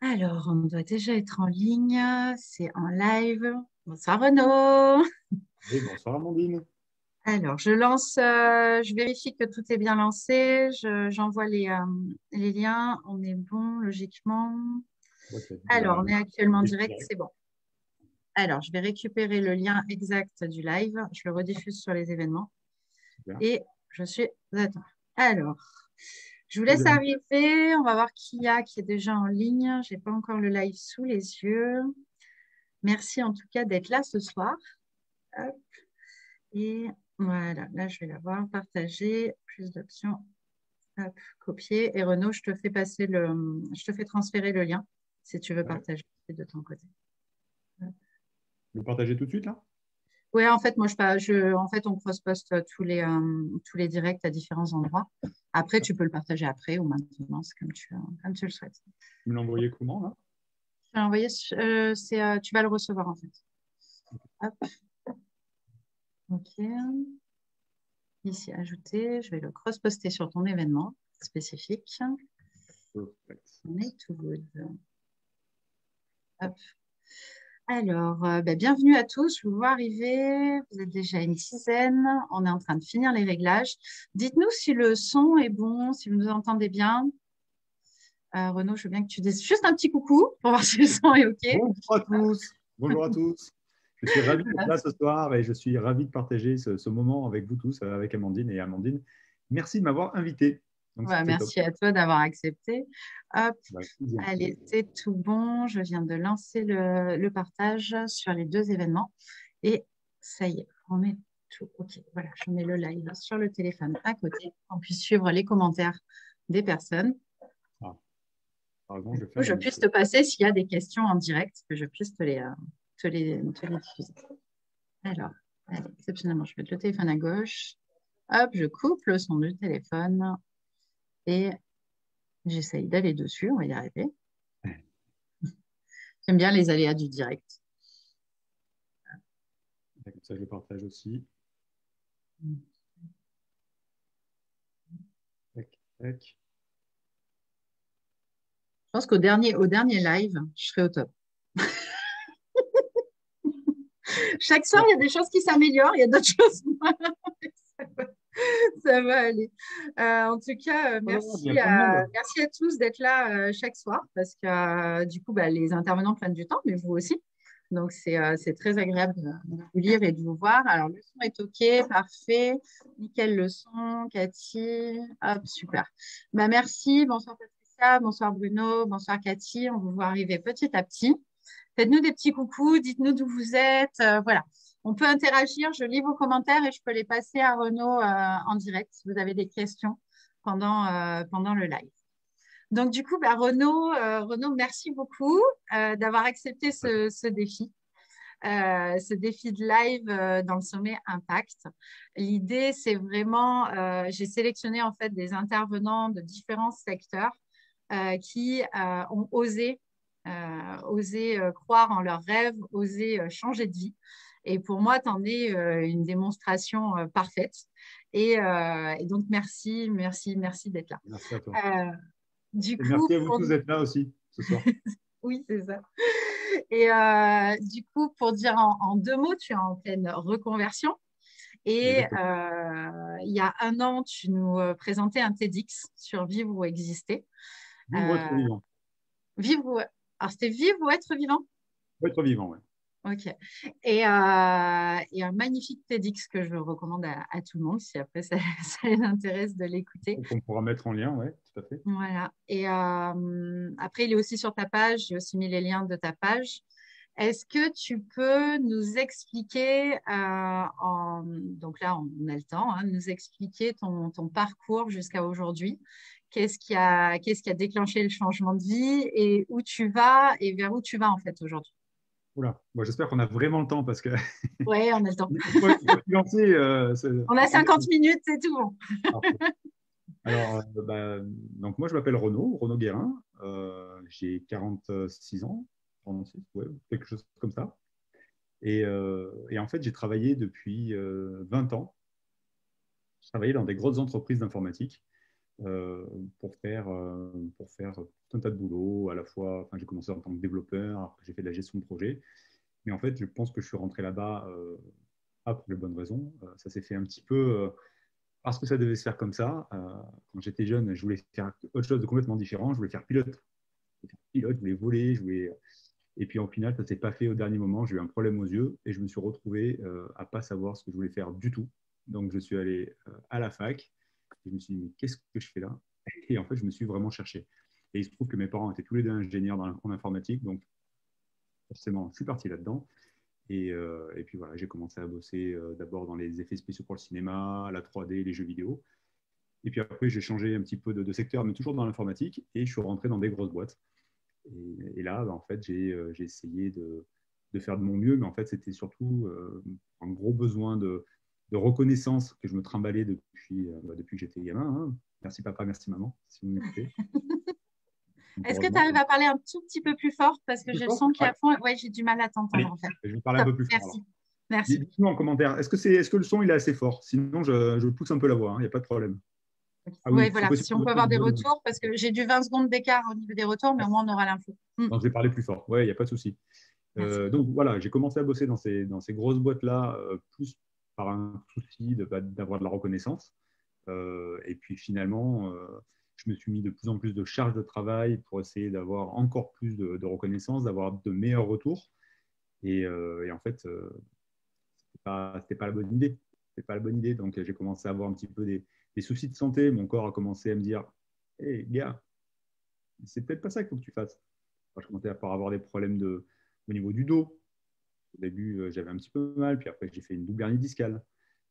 Alors, on doit déjà être en ligne. C'est en live. Bonsoir Renaud. Oui, bonsoir Amandine. Alors, je vérifie que tout est bien lancé. J'envoie les liens. On est bon, logiquement. Ouais, t'as dit Alors, on est actuellement en des direct, directs. c'est bon. Alors, je vais récupérer le lien exact du live. Je le rediffuse sur les événements. Super. Et je suis à toi. Alors, je vous Très laisse bien. arriver. On va voir qui est déjà en ligne. Je n'ai pas encore le live sous les yeux. Merci en tout cas d'être là ce soir. Hop. Et voilà, là je vais l'avoir partagé, plus d'options. Hop, copier. Et Renaud, je te fais transférer le lien si tu veux Ouais. partager de ton côté. Hop. Vous le partagez tout de suite là? Ouais, en fait, en fait, on cross-poste tous les directs à différents endroits. Après, tu peux le partager après ou maintenant, c'est comme tu le souhaites. Vous me l'envoyez comment là? Je vais l'envoyer, tu vas le recevoir en fait. Hop, ok. Ici, ajouter, je vais le cross-poster sur ton événement spécifique. Perfect. On est tout good. Hop. Alors, bienvenue à tous. Je vous vois arriver. Vous êtes déjà une dizaine. On est en train de finir les réglages. Dites-nous si le son est bon, si vous nous entendez bien. Renaud, je veux bien que tu dises juste un petit coucou pour voir si le son est OK. Bonjour à tous. Bonjour à tous. Je suis ravi d'être là ce soir et je suis ravi de partager ce moment avec vous tous, avec Amandine. Et Amandine, merci de m'avoir invité. Donc c'est top. Merci à toi d'avoir accepté. Hop. Bah, plaisir. Allez, c'est tout bon. Je viens de lancer le partage sur les deux événements. Et ça y est, on est tout OK. Voilà, je mets le live sur le téléphone à côté. On puisse suivre les commentaires des personnes. Ah, pardon, Du je vais coup, faire je mon puisse micro. te passer s'il y a des questions en direct, que je puisse te les diffuser. Alors, allez, exceptionnellement, je vais mettre le téléphone à gauche. Hop, je coupe le son du téléphone et j'essaye d'aller dessus. On va y arriver. J'aime bien les aléas du direct. Comme ça, je le partage aussi. Tac, tac. Je pense au dernier live, je serai au top. Chaque soir, il y a des choses qui s'améliorent, il y a d'autres choses. Ça va aller. En tout cas, Voilà, il y a plein de monde. merci à tous d'être là chaque soir parce que du coup, les intervenants prennent du temps, mais vous aussi. Donc, c'est très agréable de vous lire et de vous voir. Alors, le son est OK, parfait. Nickel le son, Cathy. Hop, super. Merci. Bonsoir Patricia, bonsoir Bruno, bonsoir Cathy. On vous voit arriver petit à petit. Faites-nous des petits coucous, dites-nous d'où vous êtes. Voilà. On peut interagir, je lis vos commentaires et je peux les passer à Renaud en direct si vous avez des questions pendant le live. Donc, du coup, Renaud, merci beaucoup d'avoir accepté ce défi de live dans le sommet Impact. L'idée, c'est vraiment, j'ai sélectionné en fait des intervenants de différents secteurs qui ont osé croire en leurs rêves, osé changer de vie. Et pour moi, tu en es une démonstration parfaite. Et donc, merci d'être là. Merci à toi. Euh, du Et coup, merci à vous tous d'être là aussi ce soir. oui, c'est ça. Et du coup, pour dire en deux mots, tu es en pleine reconversion. Et Exactement. il y a un an, tu nous présentais un TEDx sur vivre ou exister. Vivre, Euh, être vivant. vivre ou... Alors, c'était vivre ou être vivant? Être vivant, ouais. Ok. Et un magnifique TEDx que je recommande à tout le monde, si après ça les intéresse de l'écouter. Qu'on pourra mettre en lien, ouais, tout à fait. Voilà. Et après, il est aussi sur ta page. J'ai aussi mis les liens de ta page. Est-ce que tu peux nous expliquer, donc là, on a le temps, hein, nous expliquer ton parcours jusqu'à aujourd'hui? Qu'est-ce qui a déclenché le changement de vie et où tu vas et vers où tu vas en fait aujourd'hui? Oula, bon, j'espère qu'on a vraiment le temps parce que Oui, on a le temps. il faut se lancer. On a 50 minutes, c'est tout bon. Parfait. Alors, donc moi je m'appelle Renaud, Renaud Guérin. J'ai 46 ans, 46, ouais, quelque chose comme ça. Et en fait, j'ai travaillé depuis 20 ans. Je travaillais dans des grosses entreprises d'informatique. euh, pour faire tout un tas de boulot. À la fois, enfin, j'ai commencé en tant que développeur, après j'ai fait de la gestion de projet. Mais en fait, je pense que je suis rentré là-bas pas pour les bonnes raisons. Ça s'est fait un petit peu parce que ça devait se faire comme ça. Quand j'étais jeune, je voulais faire autre chose de complètement différent. Je voulais faire pilote. Je voulais voler, je voulais. Et puis, en final, ça ne s'est pas fait au dernier moment. J'ai eu un problème aux yeux et je me suis retrouvé à ne pas savoir ce que je voulais faire du tout. Donc, je suis allé à la fac et je me suis dit, mais qu'est-ce que je fais là? Et en fait, je me suis vraiment cherché. Et il se trouve que mes parents étaient tous les deux ingénieurs en informatique. Donc, forcément, je suis parti là-dedans. Et puis voilà, j'ai commencé à bosser d'abord dans les effets spéciaux pour le cinéma, la 3D, les jeux vidéo. Et puis après, j'ai changé un petit peu de secteur, mais toujours dans l'informatique. Et je suis rentré dans des grosses boîtes. Et là, bah, en fait, j'ai essayé de faire de mon mieux, mais en fait, c'était surtout un gros besoin de reconnaissance que je me trimballais depuis que j'étais gamin. Hein. Merci papa, merci maman, si vous m'écoutez. Est-ce que tu Heureusement. arrives à parler un tout petit peu plus fort parce que Plus j'ai le fort. son qui est Ouais. à fond. Ouais, j'ai du mal à t'entendre Allez, en fait. je vais parler un Top, peu plus fort alors. merci. Merci. Dites-moi en commentaire, est-ce que le son il est assez fort? Sinon, je pousse un peu la voix, il n'y a pas de problème. Ah Oui, oui, c'est voilà. possible Si que on peut votre son avoir des vienne. retours, parce que j'ai du 20 secondes d'écart au niveau des retours, mais au moins on aura l'info. Donc, je vais parler plus fort. Oui, il n'y a pas de souci. Merci. Donc voilà, j'ai commencé à bosser dans ces grosses boîtes-là, plus par un souci d'avoir de la reconnaissance. Et puis finalement, je me suis mis de plus en plus de charges de travail pour essayer d'avoir encore plus de reconnaissance, d'avoir de meilleurs retours. Et en fait, c'était pas la bonne idée. C'était pas la bonne idée. Donc j'ai commencé à avoir un petit peu des soucis de santé. Mon corps a commencé à me dire, hé gars, c'est peut-être pas ça qu'il faut que tu fasses. Enfin, je commençais à avoir des problèmes au niveau du dos. Au début, j'avais un petit peu mal, puis après, j'ai fait une double hernie discale.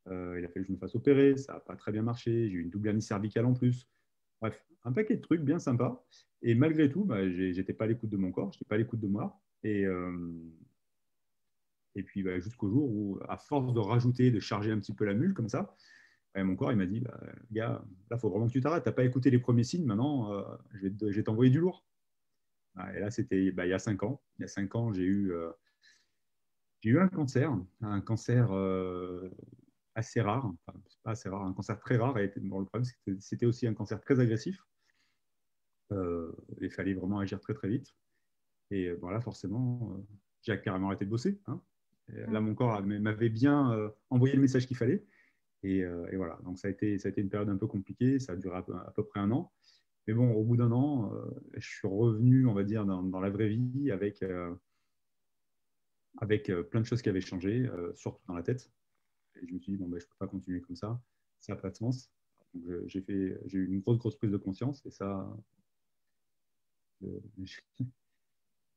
Il a fallu que je me fasse opérer, ça n'a pas très bien marché. J'ai eu une double hernie cervicale en plus. Bref, un paquet de trucs bien sympas. Et malgré tout, bah, j'étais pas à l'écoute de mon corps, j'étais pas à l'écoute de moi. Et puis, bah, jusqu'au jour où, à force de rajouter, de charger un petit peu la mule comme ça, bah, mon corps, il m'a dit, bah, gars, là, il faut vraiment que tu t'arrêtes. Tu n'as pas écouté les premiers signes, maintenant, je vais t'envoyer du lourd. Et là, c'était bah, il y a 5 ans. Il y a 5 ans, j'ai eu un cancer assez rare, enfin, c'est pas assez rare, un cancer très rare. Et bon, le problème, c'est que c'était aussi un cancer très agressif. Il fallait vraiment agir très très vite. Et bon, là, forcément, j'ai carrément arrêté de bosser. Hein. Là, mon corps m'avait bien envoyé le message qu'il fallait. Et voilà, donc ça a été une période un peu compliquée. Ça a duré à peu près un an. Mais bon, au bout d'un an, je suis revenu, on va dire, dans la vraie vie avec plein de choses qui avaient changé, surtout dans la tête. Et je me suis dit, bon, ben, je ne peux pas continuer comme ça n'a pas de sens. J'ai eu une grosse prise de conscience et ça, je,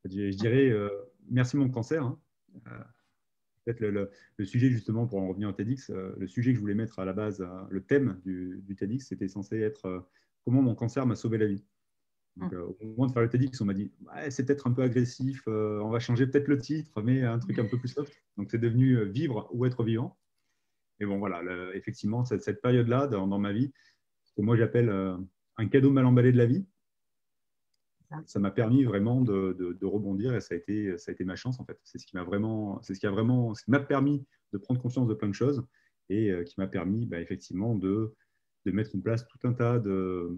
je dirais, merci mon cancer. Hein. Peut-être le sujet, justement, pour en revenir au TEDx, le sujet que je voulais mettre à la base, le thème du TEDx, c'était censé être comment mon cancer m'a sauvé la vie. Donc, au moment de faire le TEDx, on m'a dit ouais, c'est peut-être un peu agressif, on va changer peut-être le titre, mais un truc un peu plus soft. Donc, c'est devenu vivre ou être vivant. Et bon, voilà, effectivement, cette période-là dans ma vie, ce que moi j'appelle un cadeau mal emballé de la vie, ça m'a permis vraiment de rebondir et ça a été ma chance en fait. C'est ce qui m'a vraiment, c'est ce qui m'a permis de prendre conscience de plein de choses et qui m'a permis bah, effectivement de mettre en place tout un tas de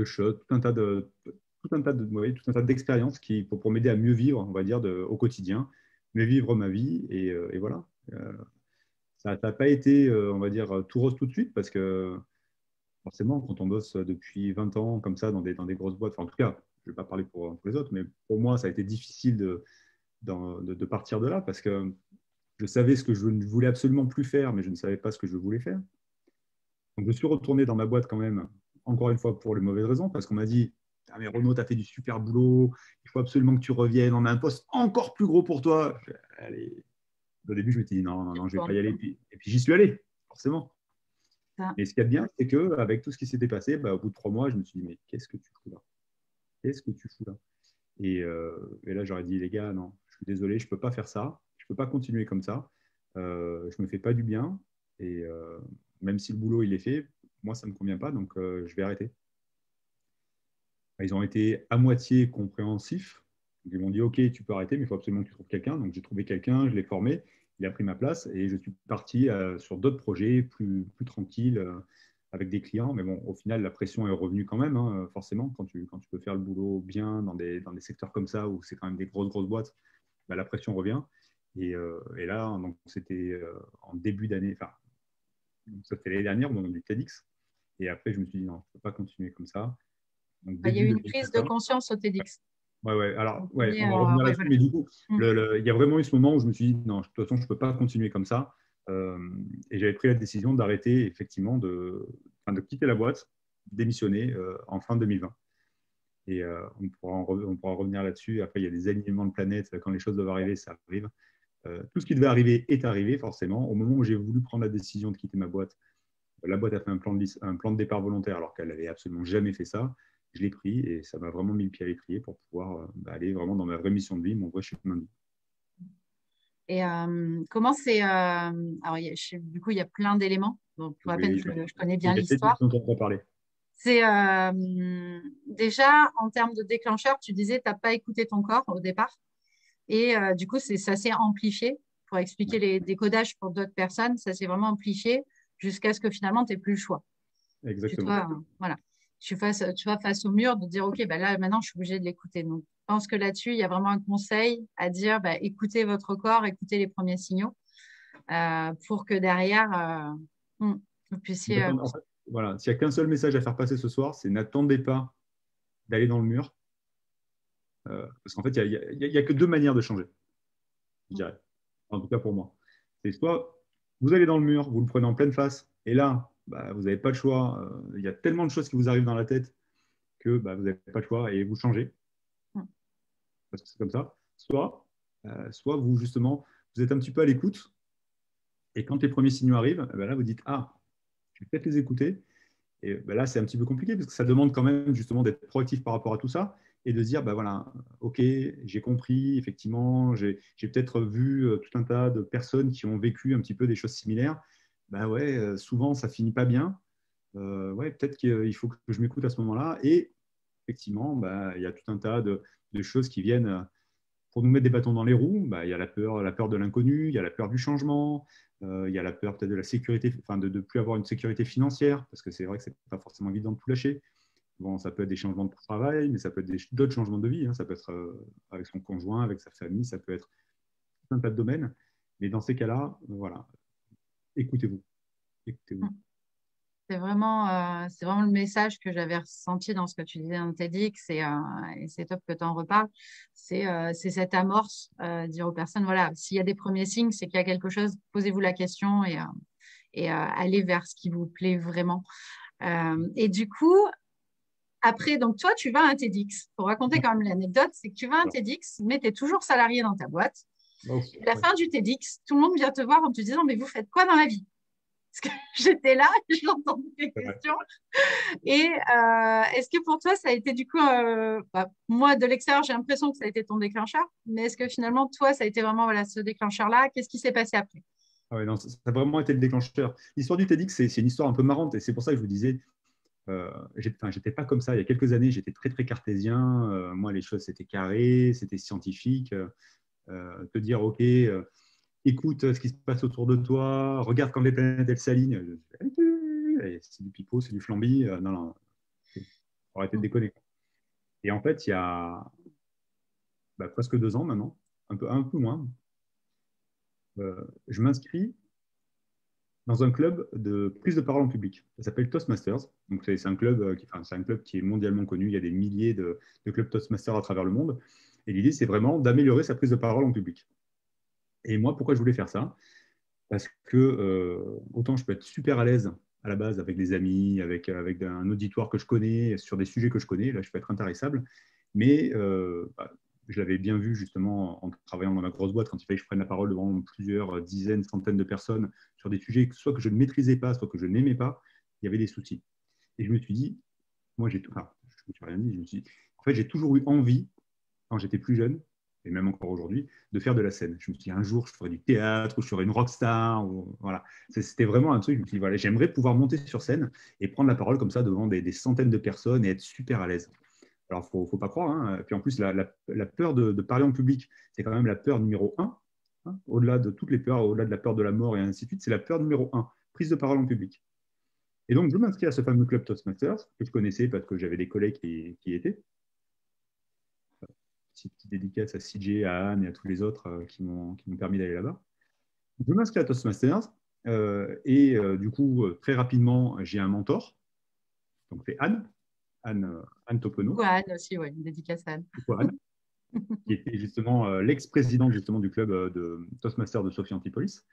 choses, ouais, tout un tas d'expériences pour m'aider à mieux vivre, on va dire, au quotidien, mieux vivre ma vie et voilà. Euh, Ça n'a pas été, on va dire, tout rose tout de suite parce que forcément, quand on bosse depuis 20 ans comme ça dans des grosses boîtes, enfin, en tout cas, je ne vais pas parler pour les autres, mais pour moi, ça a été difficile de partir de là parce que je savais ce que je ne voulais absolument plus faire, mais je ne savais pas ce que je voulais faire. Donc, je suis retourné dans ma boîte quand même, encore une fois pour les mauvaises raisons, parce qu'on m'a dit ah, mais Renaud, tu as fait du super boulot, il faut absolument que tu reviennes, on a un poste encore plus gros pour toi. Allez. Au début, je m'étais dit non, je ne vais pas y aller. Et puis j'y suis allé, forcément. Mais ce qu'il y a de bien, c'est qu'avec tout ce qui s'était passé, bah, au bout de 3 mois, je me suis dit, mais qu'est-ce que tu fous là? Qu'est-ce que tu fous là? Et là, j'aurais dit, les gars, non, je suis désolé, je ne peux pas faire ça. Je ne peux pas continuer comme ça. Je ne me fais pas du bien. Et même si le boulot, il est fait, moi, ça ne me convient pas, donc je vais arrêter. Ils ont été à moitié compréhensifs. Ils m'ont dit, OK, tu peux arrêter, mais il faut absolument que tu trouves quelqu'un. Donc, j'ai trouvé quelqu'un, je l'ai formé, il a pris ma place et je suis parti sur d'autres projets plus tranquilles. avec des clients. Mais bon, au final, la pression est revenue quand même, hein, forcément. Quand tu peux faire le boulot bien dans des secteurs comme ça, où c'est quand même des grosses boîtes, bah, la pression revient. Et là, donc, c'était en début d'année, enfin, ça c'était l'année dernière au moment du TEDx. Et après, je me suis dit, non, je ne peux pas continuer comme ça. Donc, Il y a eu début une prise de 2021. conscience au TEDx. Ouais, ouais. Alors, Donc, ouais, on va revenir ouais, là-dessus. voilà. Mais du coup, Mm. il y a vraiment eu ce moment où je me suis dit, non, de toute façon, je ne peux pas continuer comme ça. Euh, et j'avais pris la décision d'arrêter, effectivement, enfin, de quitter la boîte, démissionner en fin 2020. Et on pourra revenir là-dessus. Après, il y a des alignements de planètes. Quand les choses doivent arriver, ça arrive. Tout ce qui devait arriver est arrivé, forcément. Au moment où j'ai voulu prendre la décision de quitter ma boîte, la boîte a fait un plan de départ volontaire alors qu'elle n'avait absolument jamais fait ça. Je l'ai pris et ça m'a vraiment mis le pied à l'étrier pour pouvoir aller vraiment dans ma vraie mission de vie, mon vrai chemin de vie. Et comment c'est. Alors, du coup, il y a plein d'éléments. Bon, pour la peine, Oui, je connais il bien y a peut-être dont l'histoire. on va parler. C'est déjà en termes de déclencheur, tu disais, tu n'as pas écouté ton corps au départ. Et du coup, ça s'est amplifié pour expliquer les décodages pour d'autres personnes. Ça s'est vraiment amplifié jusqu'à ce que finalement, tu n'aies plus le choix. Exactement. Voilà. Tu vas face au mur de dire, OK, bah là, maintenant, je suis obligée de l'écouter. Donc, je pense que là-dessus, il y a vraiment un conseil à dire, bah, écoutez votre corps, écoutez les premiers signaux pour que derrière, vous puissiez. En fait, voilà, s'il n'y a qu'un seul message à faire passer ce soir, c'est n'attendez pas d'aller dans le mur. Parce qu'en fait, il y a que deux manières de changer, je dirais. En tout cas pour moi. C'est soit vous allez dans le mur, vous le prenez en pleine face, et là, bah, vous n'avez pas le choix. Il y a tellement de choses qui vous arrivent dans la tête que bah, vous n'avez pas le choix et vous changez, parce que c'est comme ça. Soit vous, justement, vous êtes un petit peu à l'écoute, et quand les premiers signaux arrivent, bah, là, vous dites, ah, je vais peut-être les écouter. Et bah, là, c'est un petit peu compliqué, parce que ça demande quand même, justement, d'être proactif par rapport à tout ça, et de se dire, bah voilà, ok, j'ai compris, effectivement, j'ai peut-être vu tout un tas de personnes qui ont vécu un petit peu des choses similaires. Bah ouais, souvent, ça finit pas bien. Ouais, peut-être qu'il faut que je m'écoute à ce moment-là. Et effectivement, bah, il y a tout un tas de choses qui viennent pour nous mettre des bâtons dans les roues. Bah, il y a la peur de l'inconnu, il y a la peur du changement, il y a la peur peut-être de la sécurité, enfin de ne plus avoir une sécurité financière, parce que c'est vrai que c'est pas forcément évident de tout lâcher. Bon, ça peut être des changements de travail, mais ça peut être d'autres changements de vie, hein. Ça peut être avec son conjoint, avec sa famille, ça peut être tout un tas de domaines. Mais dans ces cas-là, voilà, écoutez-vous. Écoutez-vous. C'est vraiment le message que j'avais ressenti dans ce que tu disais dans TEDx et c'est top que tu en reparles. C'est cette amorce, dire aux personnes, voilà, s'il y a des premiers signes, c'est qu'il y a quelque chose, posez-vous la question et allez vers ce qui vous plaît vraiment. Et du coup, après, donc toi, tu vas à un TEDx. Pour raconter quand même l'anecdote, c'est que tu vas à un Alors, TEDx, mais tu es toujours salarié dans ta boîte. bon, Et à la ouais. fin du TEDx, tout le monde vient te voir en te disant, mais vous faites quoi dans la vie? Parce que j'étais là, j'entendais des questions. Et est-ce que pour toi, ça a été du coup, moi de l'extérieur, j'ai l'impression que ça a été ton déclencheur, mais est-ce que finalement, toi, ça a été vraiment voilà, ce déclencheur-là? Qu'est-ce qui s'est passé après? Ah ouais, non, ça a vraiment été le déclencheur. L'histoire du TEDx, c'est une histoire un peu marrante, et c'est pour ça que je vous disais, j'étais pas comme ça. Il y a quelques années, j'étais très, très cartésien. Moi, les choses, c'était carré, c'était scientifique. Te dire, OK, écoute ce qui se passe autour de toi, regarde quand les planètes, elles s'alignent. C'est du pipeau, c'est du flambi. Non, non, faut arrêter de déconner. Et en fait, il y a bah, presque 2 ans maintenant, un peu moins, je m'inscris dans un club de prise de parole en public. Ça s'appelle Toastmasters. Donc, c'est un club, c'est un club qui est mondialement connu. Il y a des milliers de clubs Toastmasters à travers le monde. Et l'idée, c'est vraiment d'améliorer sa prise de parole en public. Et moi, pourquoi je voulais faire ça? Parce que autant je peux être super à l'aise à la base avec des amis, avec un auditoire que je connais, sur des sujets que je connais, là, je peux être intarissable. Mais je l'avais bien vu justement en travaillant dans ma grosse boîte, quand il fallait que je prenne la parole devant plusieurs dizaines, centaines de personnes sur des sujets soit que je ne maîtrisais pas, soit que je n'aimais pas, il y avait des soucis. Et je me suis dit, moi, enfin, je me suis rien dit, je me suis dit, en fait, j'ai toujours eu envie, quand j'étais plus jeune, et même encore aujourd'hui, de faire de la scène. Je me suis dit, un jour, je ferai du théâtre, ou je ferai une rockstar, ou, voilà. C'était vraiment un truc, je me suis dit, voilà, j'aimerais pouvoir monter sur scène et prendre la parole comme ça devant des centaines de personnes et être super à l'aise. Alors, il ne faut pas croire, hein. Et puis en plus, la peur de parler en public, c'est quand même la peur numéro un, hein. Au-delà de toutes les peurs, au-delà de la peur de la mort et ainsi de suite, c'est la peur numéro un, prise de parole en public. Et donc, je m'inscris à ce fameux club Toastmasters que je connaissais parce que j'avais des collègues qui y étaient. Petite dédicace à CJ, à Anne et à tous les autres qui m'ont permis d'aller là-bas. Je m'inscris à Toastmasters du coup, très rapidement, j'ai un mentor. Donc, c'est Anne Topono. Ou Anne aussi, ouais, une dédicace à Anne. Pourquoi Anne, qui était justement l'ex-présidente justement du club de Toastmasters de Sophie Antipolis.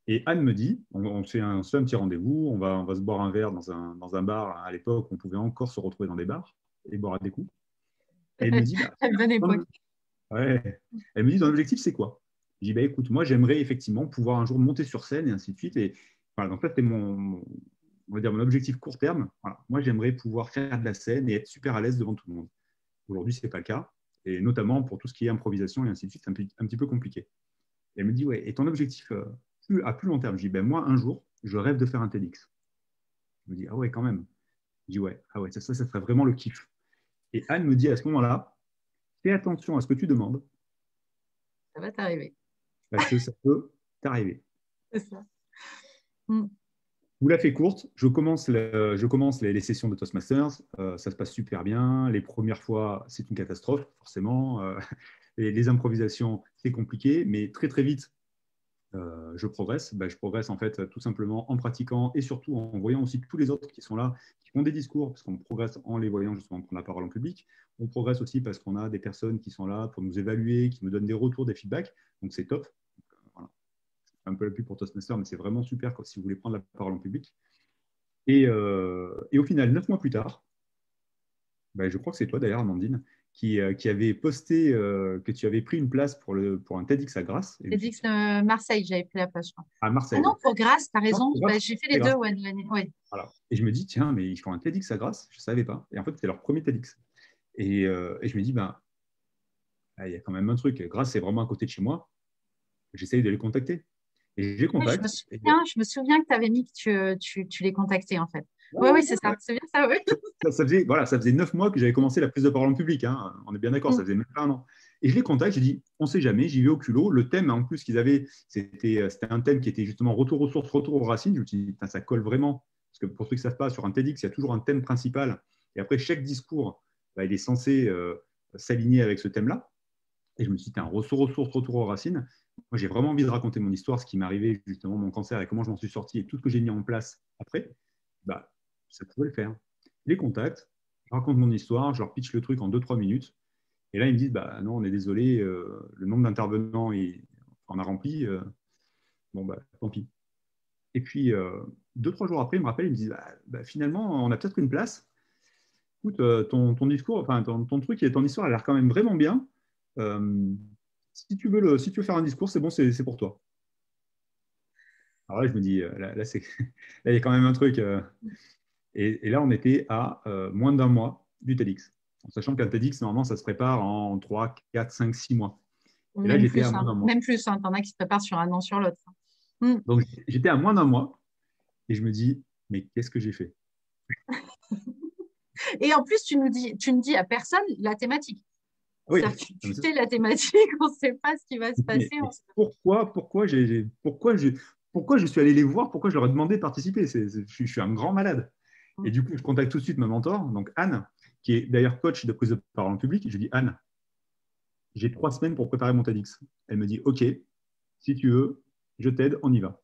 Et Anne me dit, on se fait un petit rendez-vous, on va se boire un verre dans un bar à l'époque, on pouvait encore se retrouver dans des bars et boire à des coups. Et elle me dit, bah, À une bonne époque. ouais. Elle me dit, ton objectif, c'est quoi? Je dis, bah, écoute, moi, j'aimerais effectivement pouvoir un jour monter sur scène et ainsi de suite. Et voilà, donc ça, c'était on va dire, mon objectif court terme. Voilà. Moi, j'aimerais pouvoir faire de la scène et être super à l'aise devant tout le monde. Aujourd'hui, ce n'est pas le cas. Et notamment pour tout ce qui est improvisation et ainsi de suite, c'est un petit peu compliqué. Et elle me dit, ouais, et ton objectif à plus long terme? Je dis, ben, moi, un jour, je rêve de faire un TEDx. Je me dis, ah ouais, quand même. Je dis, ouais, ah ouais, ça serait vraiment le kiff. Et Anne me dit à ce moment-là, fais attention à ce que tu demandes, Ça va t'arriver. parce que ça peut t'arriver. C'est ça. Mm. Vous la fait courte, je commence les sessions de Toastmasters, ça se passe super bien. Les premières fois, c'est une catastrophe, forcément. Les improvisations, c'est compliqué, mais très très vite, je progresse. Ben, je progresse en fait tout simplement en pratiquant et surtout en voyant aussi tous les autres qui sont là, qui font des discours, parce qu'on progresse en les voyant justement prendre la parole en public. On progresse aussi parce qu'on a des personnes qui sont là pour nous évaluer, qui nous donnent des retours, des feedbacks. Donc c'est top. Voilà. Un peu la pub pour Toastmaster, mais c'est vraiment super si vous voulez prendre la parole en public. Et au final, 9 mois plus tard, ben, je crois que c'est toi d'ailleurs, Amandine, qui avait posté que tu avais pris une place pour un TEDx à Grasse. Et TEDx Marseille, j'avais pris la place, je crois. à Ah Marseille, non, ouais. pour Grasse, t'as Non, raison. c'est Bah, Grasse, j'ai fait c'est les deux, Grasse. ouais, de l'année. Ouais. Voilà. Et je me dis, tiens, mais ils font un TEDx à Grasse, je ne savais pas. Et en fait, c'est leur premier TEDx. Et je me dis, ben, il y a quand même un truc. Grasse, c'est vraiment à côté de chez moi. J'essaye de les contacter. Et je les Ouais, contacte. je me souviens que tu avais mis que tu les contactais, en fait. Oui, Ouais, oui, c'est ça. C'est bien ça, oui. ça faisait 9 mois que j'avais commencé la prise de parole en public, hein. On est bien d'accord, ça faisait même pas un an. Et je les contacte, je dis, on ne sait jamais, j'y vais au culot. Le thème, en plus, qu'ils avaient, c'était un thème qui était justement retour aux sources, retour aux racines. Je me suis dit, putain, ça colle vraiment. Parce que pour ceux qui ne savent pas, sur un TEDx, il y a toujours un thème principal. Et après, chaque discours, bah, il est censé s'aligner avec ce thème-là. Et je me suis dit, un retour aux sources, retour aux racines. Moi, j'ai vraiment envie de raconter mon histoire, ce qui m'est arrivé, justement, mon cancer et comment je m'en suis sorti et tout ce que j'ai mis en place après. Bah, ça pouvait le faire. Je les contacte, je raconte mon histoire, je leur pitch le truc en 2-3 minutes. Et là, ils me disent, bah non, on est désolé, le nombre d'intervenants on a rempli. Bon, bah, tant pis. Et puis, 2-3 jours après, ils me rappellent, ils me disent, bah, finalement, on a peut-être une place. Écoute, ton discours, enfin, ton truc et ton histoire a l'air quand même vraiment bien. Euh, si tu veux faire un discours, c'est bon, c'est pour toi. Alors là, je me dis, là, là, il y a quand même un truc. Et là, on était à moins d'un mois du TEDx. En sachant qu'un TEDx, normalement, ça se prépare en 3, 4, 5, 6 mois. Ou Et là, même j'étais à plus, moins hein. d'un mois. Même plus, hein. T'en as qui se préparent sur un an sur l'autre. Mm. Donc, j'étais à moins d'un mois et je me dis, mais qu'est-ce que j'ai fait? Et en plus, tu ne dis à personne la thématique. Oui, C'est-à-dire que tu sais la thématique, on ne sait pas ce qui va se passer. mais pourquoi je suis allé les voir? Pourquoi je leur ai demandé de participer? Je suis un grand malade. Et du coup, je contacte tout de suite ma mentor, donc Anne, qui est d'ailleurs coach de prise de parole en public. Je lui dis, Anne, j'ai 3 semaines pour préparer mon TEDx. Elle me dit, OK, si tu veux, je t'aide, on y va.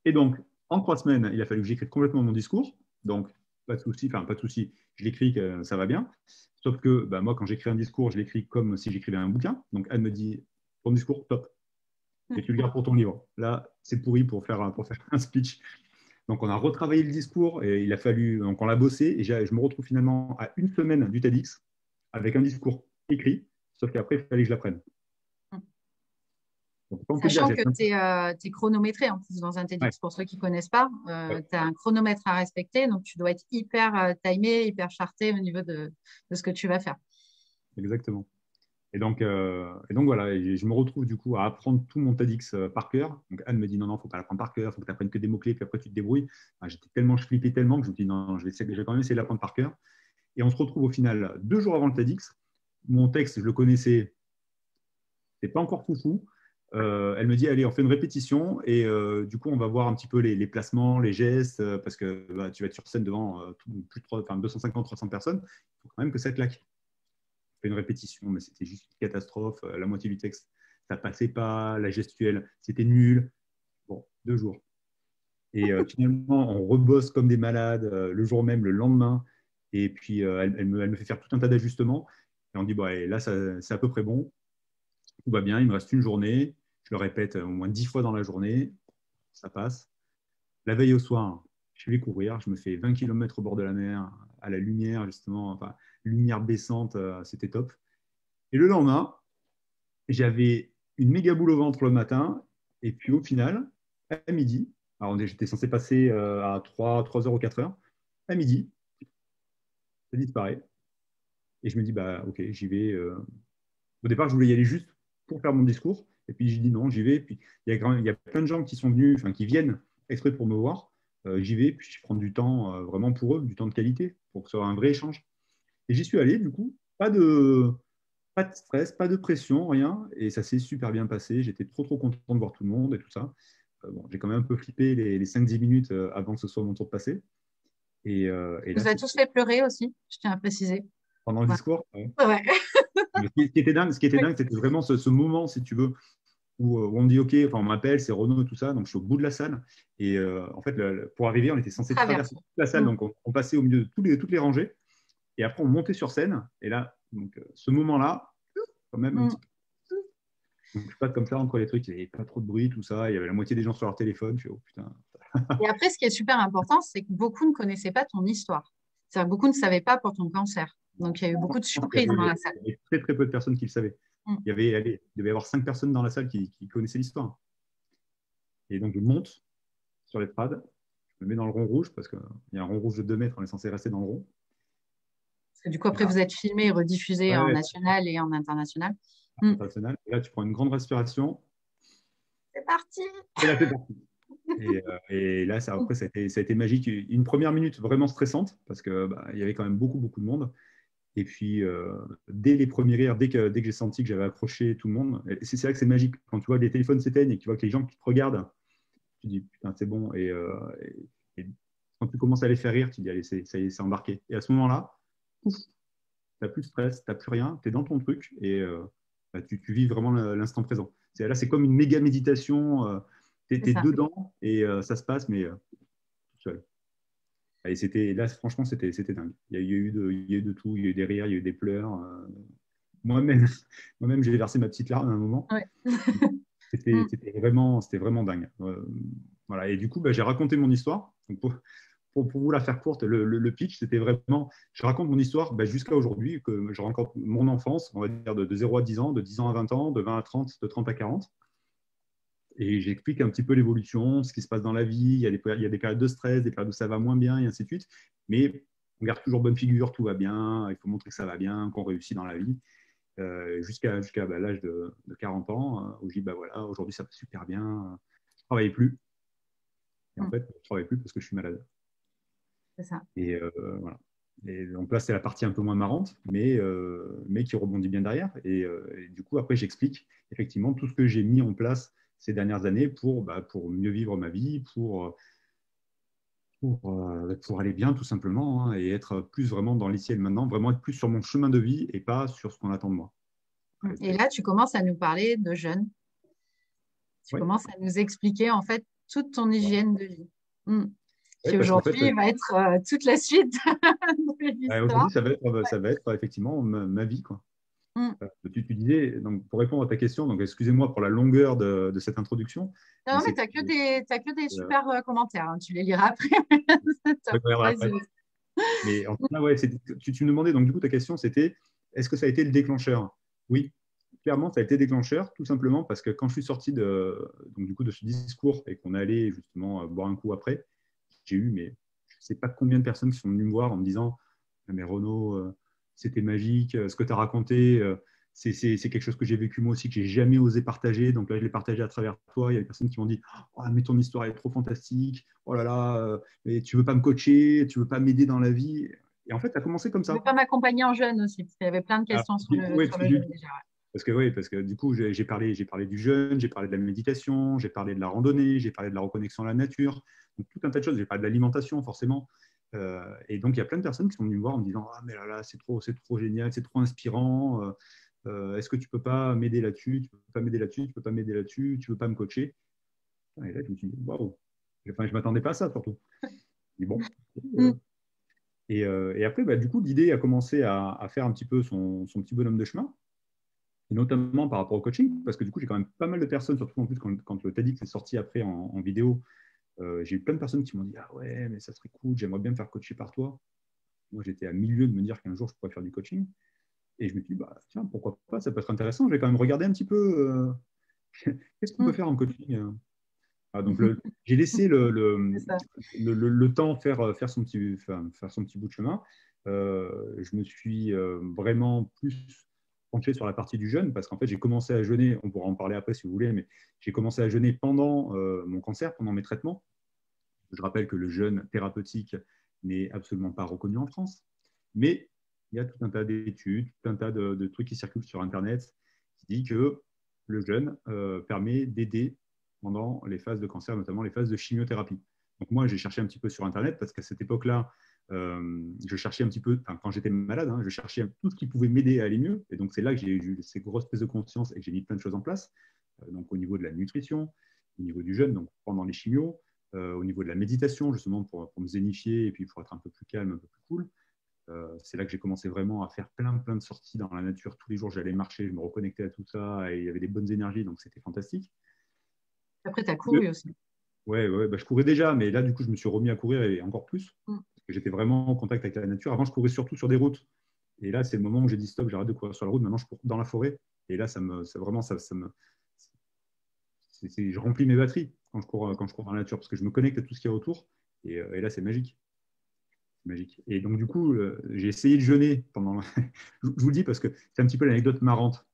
Et donc, en 3 semaines, il a fallu que j'écrive complètement mon discours. Donc, pas de souci, enfin, pas de souci, je l'écris, ça va bien. Sauf que bah, moi, quand j'écris un discours, je l'écris comme si j'écrivais un bouquin. Donc, Anne me dit, ton discours, top. Et tu le gardes pour ton livre. Là, c'est pourri pour faire un speech. Donc, on a retravaillé le discours et il a fallu, donc on l'a bossé. Et je me retrouve finalement à une semaine du TEDx avec un discours écrit. Sauf qu'après, il fallait que je l'apprenne. Donc, on peut dire, Sachant que tu es, chronométré en plus dans un TEDx, ouais, pour ceux qui ne connaissent pas, ouais, tu as un chronomètre à respecter, donc tu dois être hyper timé, hyper charté au niveau de ce que tu vas faire. exactement. Et donc voilà, et je me retrouve du coup à apprendre tout mon TEDx par cœur. Donc Anne me dit non, non, il ne faut pas l'apprendre par cœur, il faut que tu apprennes que des mots-clés, puis après tu te débrouilles. Enfin, je flippais tellement que je me dis non, non, je vais quand même essayer de l'apprendre par cœur. Et on se retrouve au final 2 jours avant le TEDx. Mon texte, je le connaissais, c'est pas encore foufou. Elle me dit, allez, on fait une répétition et du coup, on va voir un petit peu les placements, les gestes, parce que bah, tu vas être sur scène devant plus de 250-300 personnes. Il faut quand même que ça claque. On fait une répétition, mais c'était juste une catastrophe. La moitié du texte, ça passait pas. La gestuelle, c'était nul. Bon, 2 jours. Et finalement, on rebosse comme des malades le jour même, le lendemain. Et puis, elle me fait faire tout un tas d'ajustements. Et on dit, bon, allez, là, c'est à peu près bon. Tout va bien, il me reste une journée. Je le répète au moins 10 fois dans la journée. Ça passe. La veille au soir, je vais courir. Je me fais 20 km au bord de la mer, à la lumière, justement. Enfin, lumière baissante, c'était top. Et le lendemain, j'avais une méga boule au ventre le matin. Et puis, au final, à midi, alors j'étais censé passer à 3 heures ou 4 heures. À midi, ça disparaît. Et je me dis, bah, ok, j'y vais. Au départ, je voulais y aller juste pour faire mon discours. Et puis, je dis non, j'y vais. Puis, il y a plein de gens qui sont venus, enfin, qui viennent exprès pour me voir. J'y vais, puis je prends du temps vraiment pour eux, du temps de qualité, pour que ce soit un vrai échange. Et j'y suis allé, du coup, pas de stress, pas de pression, rien. Et ça s'est super bien passé. J'étais trop, trop content de voir tout le monde et tout ça. Bon, j'ai quand même un peu flippé les 5-10 minutes avant que ce soit mon tour de passer. Et là, Vous avez tous fait pleurer aussi, je tiens à préciser. pendant le Ouais. discours, ouais. Ouais. Mais ce qui était dingue, c'était vraiment ce moment, si tu veux, où on me dit OK, enfin, on m'appelle, c'est Renaud, tout ça. Donc, je suis au bout de la salle. Et en fait, pour arriver, on était censé traverser Traverse. toute la salle. Mm. Donc, on passait au milieu de toutes les rangées. Et après, on montait sur scène. Et là, donc, ce moment-là, quand même, un petit Mm. peu. Donc, je passe comme ça entre les trucs. Il n'y avait pas trop de bruit, tout ça. Il y avait la moitié des gens sur leur téléphone. Je fais, oh putain. Et après, ce qui est super important, c'est que beaucoup ne connaissaient pas ton histoire. C'est-à-dire que beaucoup ne savaient pas pour ton cancer. Donc, il y a eu beaucoup de Je pense qu'il surprises dans la salle. y avait très, très peu de personnes qui le savaient. Mm. Allez, il devait y avoir 5 personnes dans la salle qui connaissaient l'histoire. Et donc, je monte sur l'estrade. Je me mets dans le rond rouge parce qu'il y a un rond rouge de 2 mètres. On est censé rester dans le rond. Parce que du coup, Et après, là, vous êtes filmé et rediffusé en ouais, national et en international. Mm. international. Et là, tu prends une grande respiration. C'est parti. Et là, c'est parti. Et là, après, ça a été magique. Une première minute vraiment stressante parce que bah, il y avait quand même beaucoup, beaucoup de monde. Et puis, dès les premiers rires, dès que j'ai senti que j'avais accroché tout le monde, c'est là que c'est magique. Quand tu vois que les téléphones s'éteignent et que tu vois que les gens qui te regardent, tu dis putain, c'est bon. Et quand tu commences à les faire rire, tu dis allez, ça y est, c'est embarqué. Et à ce moment-là, tu n'as plus de stress, tu n'as plus rien, tu es dans ton truc et bah, tu vis vraiment l'instant présent. Là, c'est comme une méga méditation. Tu C'est es ça. dedans et ça se passe, mais tout seul. Et là, franchement, c'était dingue. Il y a eu de tout. Il y a eu des rires, il y a eu des pleurs. Moi-même, moi-même, j'ai versé ma petite larme à un moment. Ouais. C'était, Mm. c'était vraiment dingue. Voilà. Et du coup, bah, j'ai raconté mon histoire. Donc, pour vous la faire courte, le pitch, c'était vraiment, je raconte mon histoire bah, jusqu'à aujourd'hui, que je raconte mon enfance, on va dire de 0 à 10 ans, de 10 ans à 20 ans, de 20 à 30, de 30 à 40. Et j'explique un petit peu l'évolution, ce qui se passe dans la vie. Il y a des périodes de stress, des périodes où ça va moins bien, et ainsi de suite. Mais on garde toujours bonne figure, tout va bien. Il faut montrer que ça va bien, qu'on réussit dans la vie. Jusqu'à bah, l'âge de 40 ans, où je dis, bah, voilà, aujourd'hui, ça va super bien. Je ne travaille plus. Et en Mm. fait, je ne travaille plus parce que je suis malade. C'est ça. Et voilà. Et donc là, c'est la partie un peu moins marrante, mais qui rebondit bien derrière. Et du coup, après, j'explique effectivement tout ce que j'ai mis en place ces dernières années pour mieux vivre ma vie, pour aller bien tout simplement, hein, et être plus vraiment dans l'ici et le maintenant, vraiment être plus sur mon chemin de vie et pas sur ce qu'on attend de moi. Mm. Et là, tu commences à nous parler de jeûne. Tu Oui, commences à nous expliquer en fait toute ton hygiène de vie. Mm. ouais, Qui parce qu'en fait, aujourd'hui va être toute la suite de l'histoire. aujourd'hui, ça va être effectivement ma vie, quoi. Mm. Tu disais, donc, pour répondre à ta question, donc excusez-moi pour la longueur de cette introduction, mais Non, mais c'est t'as que des euh, super commentaires, hein. Tu les liras après. je T'as reviendrai pas après. Mais en tout cas, ouais, tu me demandais, donc du coup, ta question, c'était est-ce que ça a été le déclencheur? Oui, clairement, ça a été déclencheur, tout simplement parce que quand je suis sorti donc, du coup, de ce discours et qu'on allait justement boire un coup après, j'ai eu, mais je ne sais pas combien de personnes qui sont venues me voir en me disant mais Renaud, c'était magique, ce que tu as raconté, c'est quelque chose que j'ai vécu moi aussi, que j'ai jamais osé partager. Donc là, je l'ai partagé à travers toi. Il y a des personnes qui m'ont dit oh, mais ton histoire est trop fantastique, oh là là, mais tu veux pas me coacher, tu veux pas m'aider dans la vie. Et en fait, ça a commencé comme Tu veux ça. pas m'accompagner en jeûne aussi, parce qu'il y avait plein de Ah, questions du coup, ouais, sur le jeûne déjà. parce que du coup, j'ai parlé du jeûne, j'ai parlé de la méditation, j'ai parlé de la randonnée, j'ai parlé de la reconnexion à la nature, donc tout un tas de choses. J'ai parlé de l'alimentation, forcément. Et donc, il y a plein de personnes qui sont venues me voir en me disant ah, mais là, c'est trop génial, c'est trop inspirant. Est-ce que tu peux pas m'aider là-dessus? Tu peux pas m'aider là-dessus? Tu peux pas m'aider là-dessus? Tu peux pas me coacher? Et là, je me suis dit waouh. Enfin, je m'attendais pas à ça, surtout. Mais bon. Mm. Et après, bah, du coup, l'idée a commencé à faire un petit peu son petit bonhomme de chemin, et notamment par rapport au coaching, parce que du coup, j'ai quand même pas mal de personnes, surtout en plus quand le TEDx est sorti après en vidéo, j'ai eu plein de personnes qui m'ont dit ah ouais, mais ça serait cool, j'aimerais bien me faire coacher par toi. Moi, j'étais à milieu de me dire qu'un jour, je pourrais faire du coaching. Et je me suis dit, bah, tiens, pourquoi pas, ça peut être intéressant. Je vais quand même regarder un petit peu qu'est-ce qu'on peut Mm. faire en coaching. Donc, j'ai laissé C'est ça. le temps faire faire son petit bout de chemin. Je me suis vraiment plus penché sur la partie du jeûne parce qu'en fait, j'ai commencé à jeûner. On pourra en parler après si vous voulez, mais j'ai commencé à jeûner pendant mon cancer, pendant mes traitements. Je rappelle que le jeûne thérapeutique n'est absolument pas reconnu en France, mais il y a tout un tas d'études, tout un tas de trucs qui circulent sur Internet qui disent que le jeûne permet d'aider pendant les phases de cancer, notamment les phases de chimiothérapie. Donc moi, j'ai cherché un petit peu sur Internet parce qu'à cette époque-là, je cherchais un petit peu, quand j'étais malade, je cherchais tout ce qui pouvait m'aider à aller mieux. Et donc c'est là que j'ai eu ces grosses prises de conscience et que j'ai mis plein de choses en place. Donc au niveau de la nutrition, au niveau du jeûne, donc pendant les chimios, au niveau de la méditation, justement, pour me zénifier et puis pour être un peu plus calme, un peu plus cool. C'est là que j'ai commencé vraiment à faire plein de sorties dans la nature. Tous les jours, j'allais marcher, je me reconnectais à tout ça et il y avait des bonnes énergies, donc c'était fantastique. Après, tu as couru aussi. Ouais, bah, je courais déjà, mais là, du coup, je me suis remis à courir et encore plus, Mm. parce que j'étais vraiment en contact avec la nature. Avant, je courais surtout sur des routes. Et là, c'est le moment où j'ai dit stop, j'arrête de courir sur la route. Maintenant, je cours dans la forêt. Et là, vraiment, je remplis mes batteries quand je cours dans la nature, parce que je me connecte à tout ce qu'il y a autour. Et là, c'est magique. Magique. Et donc, du coup, j'ai essayé de jeûner pendant. Je vous le dis parce que c'est un petit peu l'anecdote marrante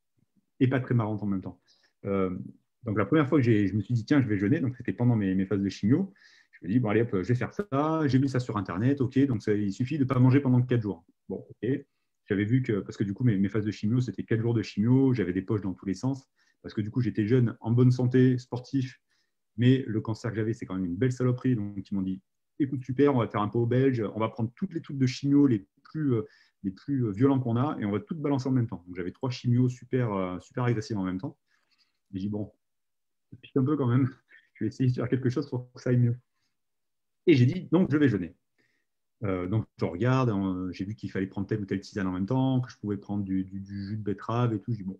et pas très marrante en même temps. Euh, donc, la première fois que je me suis dit, tiens, je vais jeûner, donc c'était pendant mes phases de chimio. Je me dis, bon, allez, hop, je vais faire ça. J'ai mis ça sur Internet. OK, donc il suffit de ne pas manger pendant 4 jours. Bon, OK. J'avais vu que, parce que du coup, mes phases de chimio, c'était 4 jours de chimio. J'avais des poches dans tous les sens. Parce que du coup, j'étais jeune, en bonne santé, sportif, mais le cancer que j'avais, c'est quand même une belle saloperie. Donc, ils m'ont dit, écoute, super, on va faire un pot belge, on va prendre toutes les trucs de chimio les plus violents qu'on a et on va tout balancer en même temps. Donc, j'avais 3 chimios super agressives en même temps. Et j'ai dit, bon, ça pique un peu quand même. Je vais essayer de faire quelque chose pour que ça aille mieux. Et j'ai dit, donc, je vais jeûner. Donc, je regarde, j'ai vu qu'il fallait prendre telle ou telle tisane en même temps, que je pouvais prendre du jus de betterave et tout. Je dis, bon,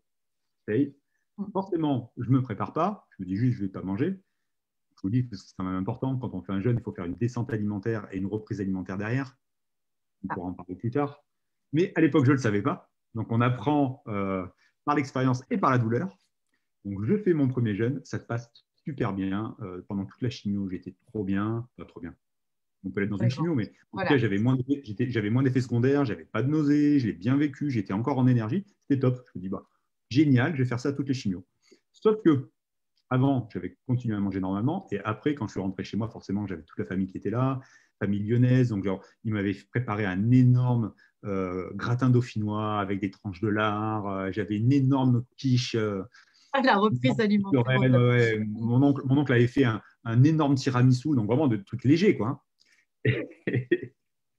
essaye. Mm. Forcément, je ne me prépare pas. Je me dis juste, je ne vais pas manger. Je vous dis que c'est quand même important. Quand on fait un jeûne, il faut faire une descente alimentaire et une reprise alimentaire derrière. On Ah, pourra en parler plus tard. Mais à l'époque, je ne le savais pas. Donc, on apprend par l'expérience et par la douleur. Donc, je fais mon premier jeûne. Ça se passe super bien. Pendant toute la chimio, j'étais trop bien. Pas trop bien. On peut être dans une d'accord. chimio, mais en tout cas, Voilà. j'avais moins d'effets secondaires. J'avais pas de nausées. Je l'ai bien vécu. J'étais encore en énergie. C'était top. Je me dis, bah, génial, je vais faire ça à toutes les chimios. Sauf que avant, j'avais continué à manger normalement. Et après, quand je suis rentré chez moi, forcément, j'avais toute la famille qui était là, famille lyonnaise. Donc, genre, ils m'avaient préparé un énorme gratin dauphinois avec des tranches de lard. J'avais une énorme quiche Ah, la reprise alimentaire au culturelle. top. Ouais. Mm. Mon oncle avait fait un énorme tiramisu. Donc, vraiment, de trucs légers, quoi.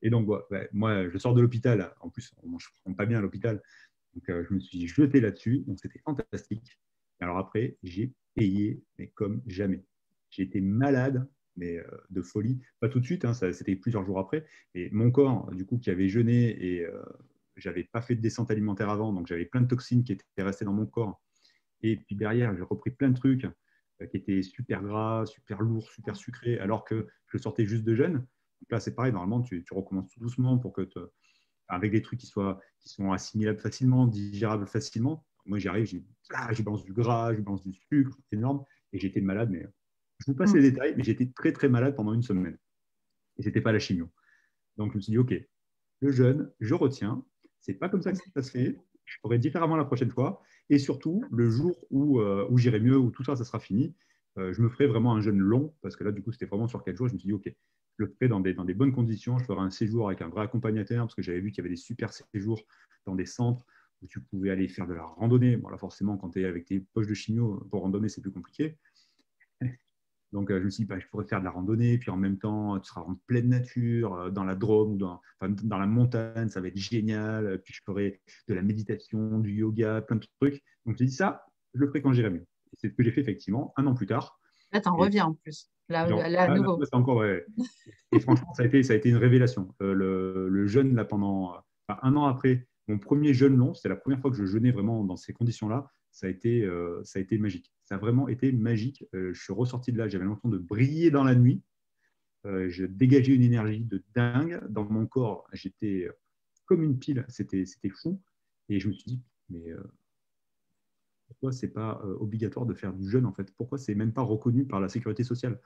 Et donc, ouais, moi, je sors de l'hôpital. En plus, on ne mange pas bien à l'hôpital. Donc, je me suis jeté là-dessus. Donc, c'était fantastique. Alors après, j'ai payé, mais comme jamais. J'ai été malade, mais de folie. Pas tout de suite, c'était plusieurs jours après. Et mon corps, du coup, qui avait jeûné et j'avais pas fait de descente alimentaire avant, donc j'avais plein de toxines qui étaient restées dans mon corps. Et puis derrière, j'ai repris plein de trucs qui étaient super gras, super lourds, super sucrés, alors que je sortais juste de jeûne. Donc là, c'est pareil, normalement, tu recommences tout doucement pour que avec des trucs qui sont assimilables facilement, digérables facilement. Moi, j'arrive, je balance du gras, je balance du sucre, c'est énorme. Et j'étais malade, mais je vous passe les Mm. détails, mais j'étais très malade pendant une semaine. Et c'était pas la chimio. Donc, je me suis dit, OK, le jeûne, je retiens. C'est pas comme ça que ça se fait. Je ferai différemment la prochaine fois. Et surtout, le jour où j'irai mieux, où tout ça, ça sera fini, je me ferai vraiment un jeûne long, parce que là, du coup, c'était vraiment sur 4 jours. Je me suis dit, OK, je le ferai dans des bonnes conditions. Je ferai un séjour avec un vrai accompagnateur, parce que j'avais vu qu'il y avait des super séjours dans des centres où tu pouvais aller faire de la randonnée. Bon, là, forcément, quand tu es avec tes poches de chimio, pour randonner, c'est plus compliqué. Donc, je me suis dit, bah, je pourrais faire de la randonnée, puis en même temps, tu seras en pleine nature, dans la Drôme, ou dans la montagne, ça va être génial. Puis je ferai de la méditation, du yoga, plein de trucs. Donc, j'ai dit ça, je le ferai quand j'irai mieux. Et c'est ce que j'ai fait effectivement, un an plus tard. Là, t'en Et reviens en plus. genre, Là, à là, nouveau. c'est encore, ouais. Et franchement, ça a été une révélation. Le jeûne, là, enfin, un an après mon premier jeûne long, c'était la première fois que je jeûnais vraiment dans ces conditions-là, ça a été magique. Ça a vraiment été magique. Je suis ressorti de là, j'avais l'impression de briller dans la nuit. Je dégageais une énergie de dingue. Dans mon corps, j'étais comme une pile. C'était fou. Et je me suis dit, mais pourquoi c'est pas obligatoire de faire du jeûne, en fait? Pourquoi c'est même pas reconnu par la sécurité sociale?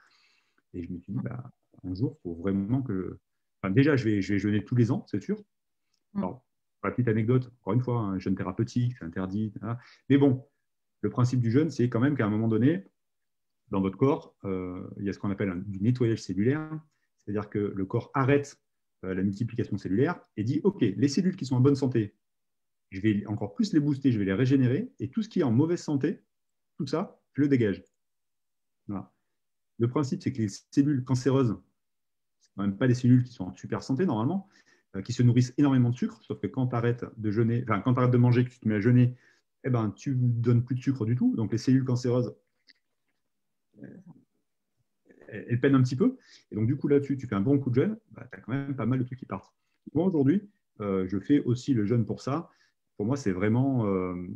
Et je me suis dit, bah, un jour, il faut vraiment que. Enfin, déjà, je vais jeûner tous les ans, c'est sûr. Mm. Alors, pour la petite anecdote, encore une fois, un jeûne thérapeutique, c'est interdit. Voilà. Mais bon, le principe du jeûne, c'est quand même qu'à un moment donné, dans votre corps, il y a ce qu'on appelle du nettoyage cellulaire. C'est-à-dire que le corps arrête la multiplication cellulaire et dit, OK, les cellules qui sont en bonne santé, je vais encore plus les booster, je vais les régénérer. Et tout ce qui est en mauvaise santé, tout ça, je le dégage. Voilà. Le principe, c'est que les cellules cancéreuses, c'est quand même pas des cellules qui sont en super santé normalement, qui se nourrissent énormément de sucre, sauf que quand tu arrêtes de jeûner, enfin quand tu arrêtes de manger, que tu te mets à jeûner, eh ben, tu ne donnes plus de sucre du tout. Donc les cellules cancéreuses, elles peinent un petit peu. Et donc du coup là-dessus, tu fais un bon coup de jeûne, bah, tu as quand même pas mal de trucs qui partent. Moi aujourd'hui, je fais aussi le jeûne pour ça. Pour moi, c'est vraiment, on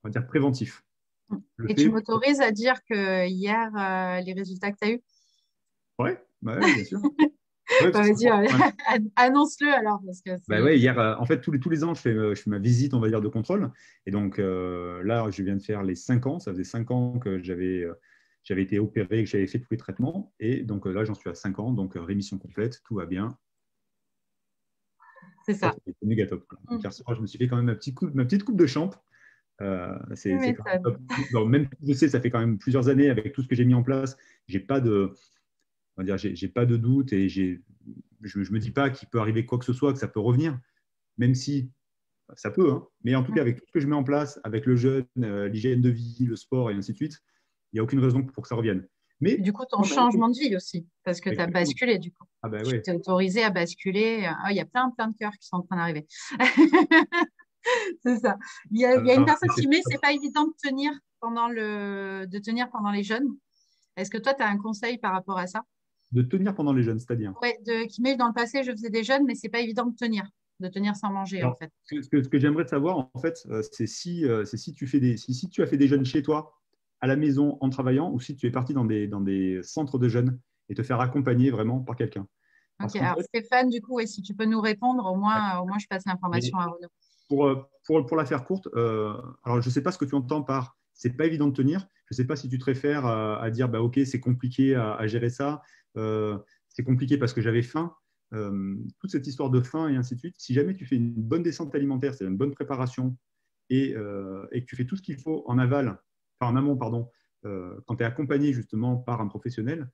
va dire, préventif. Je le Et tu fais. m'autorises à dire que hier, les résultats que tu as eus, Ouais, bah ouais, bien sûr. Ouais, bah, parce que vas-y, annonce-le alors, parce que bah c'est. ouais, hier, en fait, tous les ans, je fais ma visite, on va dire, de contrôle. Et donc là, je viens de faire les 5 ans. Ça faisait 5 ans que j'avais été opéré, que j'avais fait tous les traitements. Et donc là, j'en suis à 5 ans. Donc rémission complète, tout va bien. C'est Ça, ça. c'est méga top. Voilà. Mm. Donc hier soir, je me suis fait quand même ma petite coupe de champ. Tu C'est quand même m'étonnes. top. Bon, même si je sais, ça fait quand même plusieurs années avec tout ce que j'ai mis en place. J'ai pas de, on va dire, j'ai pas de doute et je me dis pas qu'il peut arriver quoi que ce soit, que ça peut revenir, même si ça peut, hein. Mais en tout cas, Mm. avec tout ce que je mets en place, avec le jeûne, l'hygiène de vie, le sport et ainsi de suite, il n'y a aucune raison pour que ça revienne. Et Mais du coup, ton quand même, changement de vie aussi, parce que tu as exactement. basculé du coup. Ah ben Tu ouais. t'es autorisé à basculer. Ah, il y a plein de cœurs qui sont en train d'arriver. C'est ça. Il y a une Non, personne c'est qui met, c'est pas évident de tenir pendant les jeûnes. Est-ce que toi, tu as un conseil par rapport à ça? de tenir pendant les jeûnes, c'est-à-dire. Ouais, qui met dans le passé, je faisais des jeûnes, mais c'est pas évident de tenir sans manger en Alors, fait. ce que j'aimerais te savoir, en fait, c'est si si tu as fait des jeûnes chez toi, à la maison, en travaillant, ou si tu es parti dans des centres de jeûne et te faire accompagner vraiment par quelqu'un. Ok, Parce qu'en alors fait, Stéphane, du coup, ouais, si tu peux nous répondre, au moins je passe mais l'information à Renaud. pour la faire courte, alors je ne sais pas ce que tu entends par c'est pas évident de tenir. Je ne sais pas si tu te réfères à dire bah, ok, c'est compliqué à gérer ça, c'est compliqué parce que j'avais faim. Toute cette histoire de faim et ainsi de suite, si jamais tu fais une bonne descente alimentaire, c'est une bonne préparation et que tu fais tout ce qu'il faut en aval, enfin en amont, pardon, quand tu es accompagné justement par un professionnel,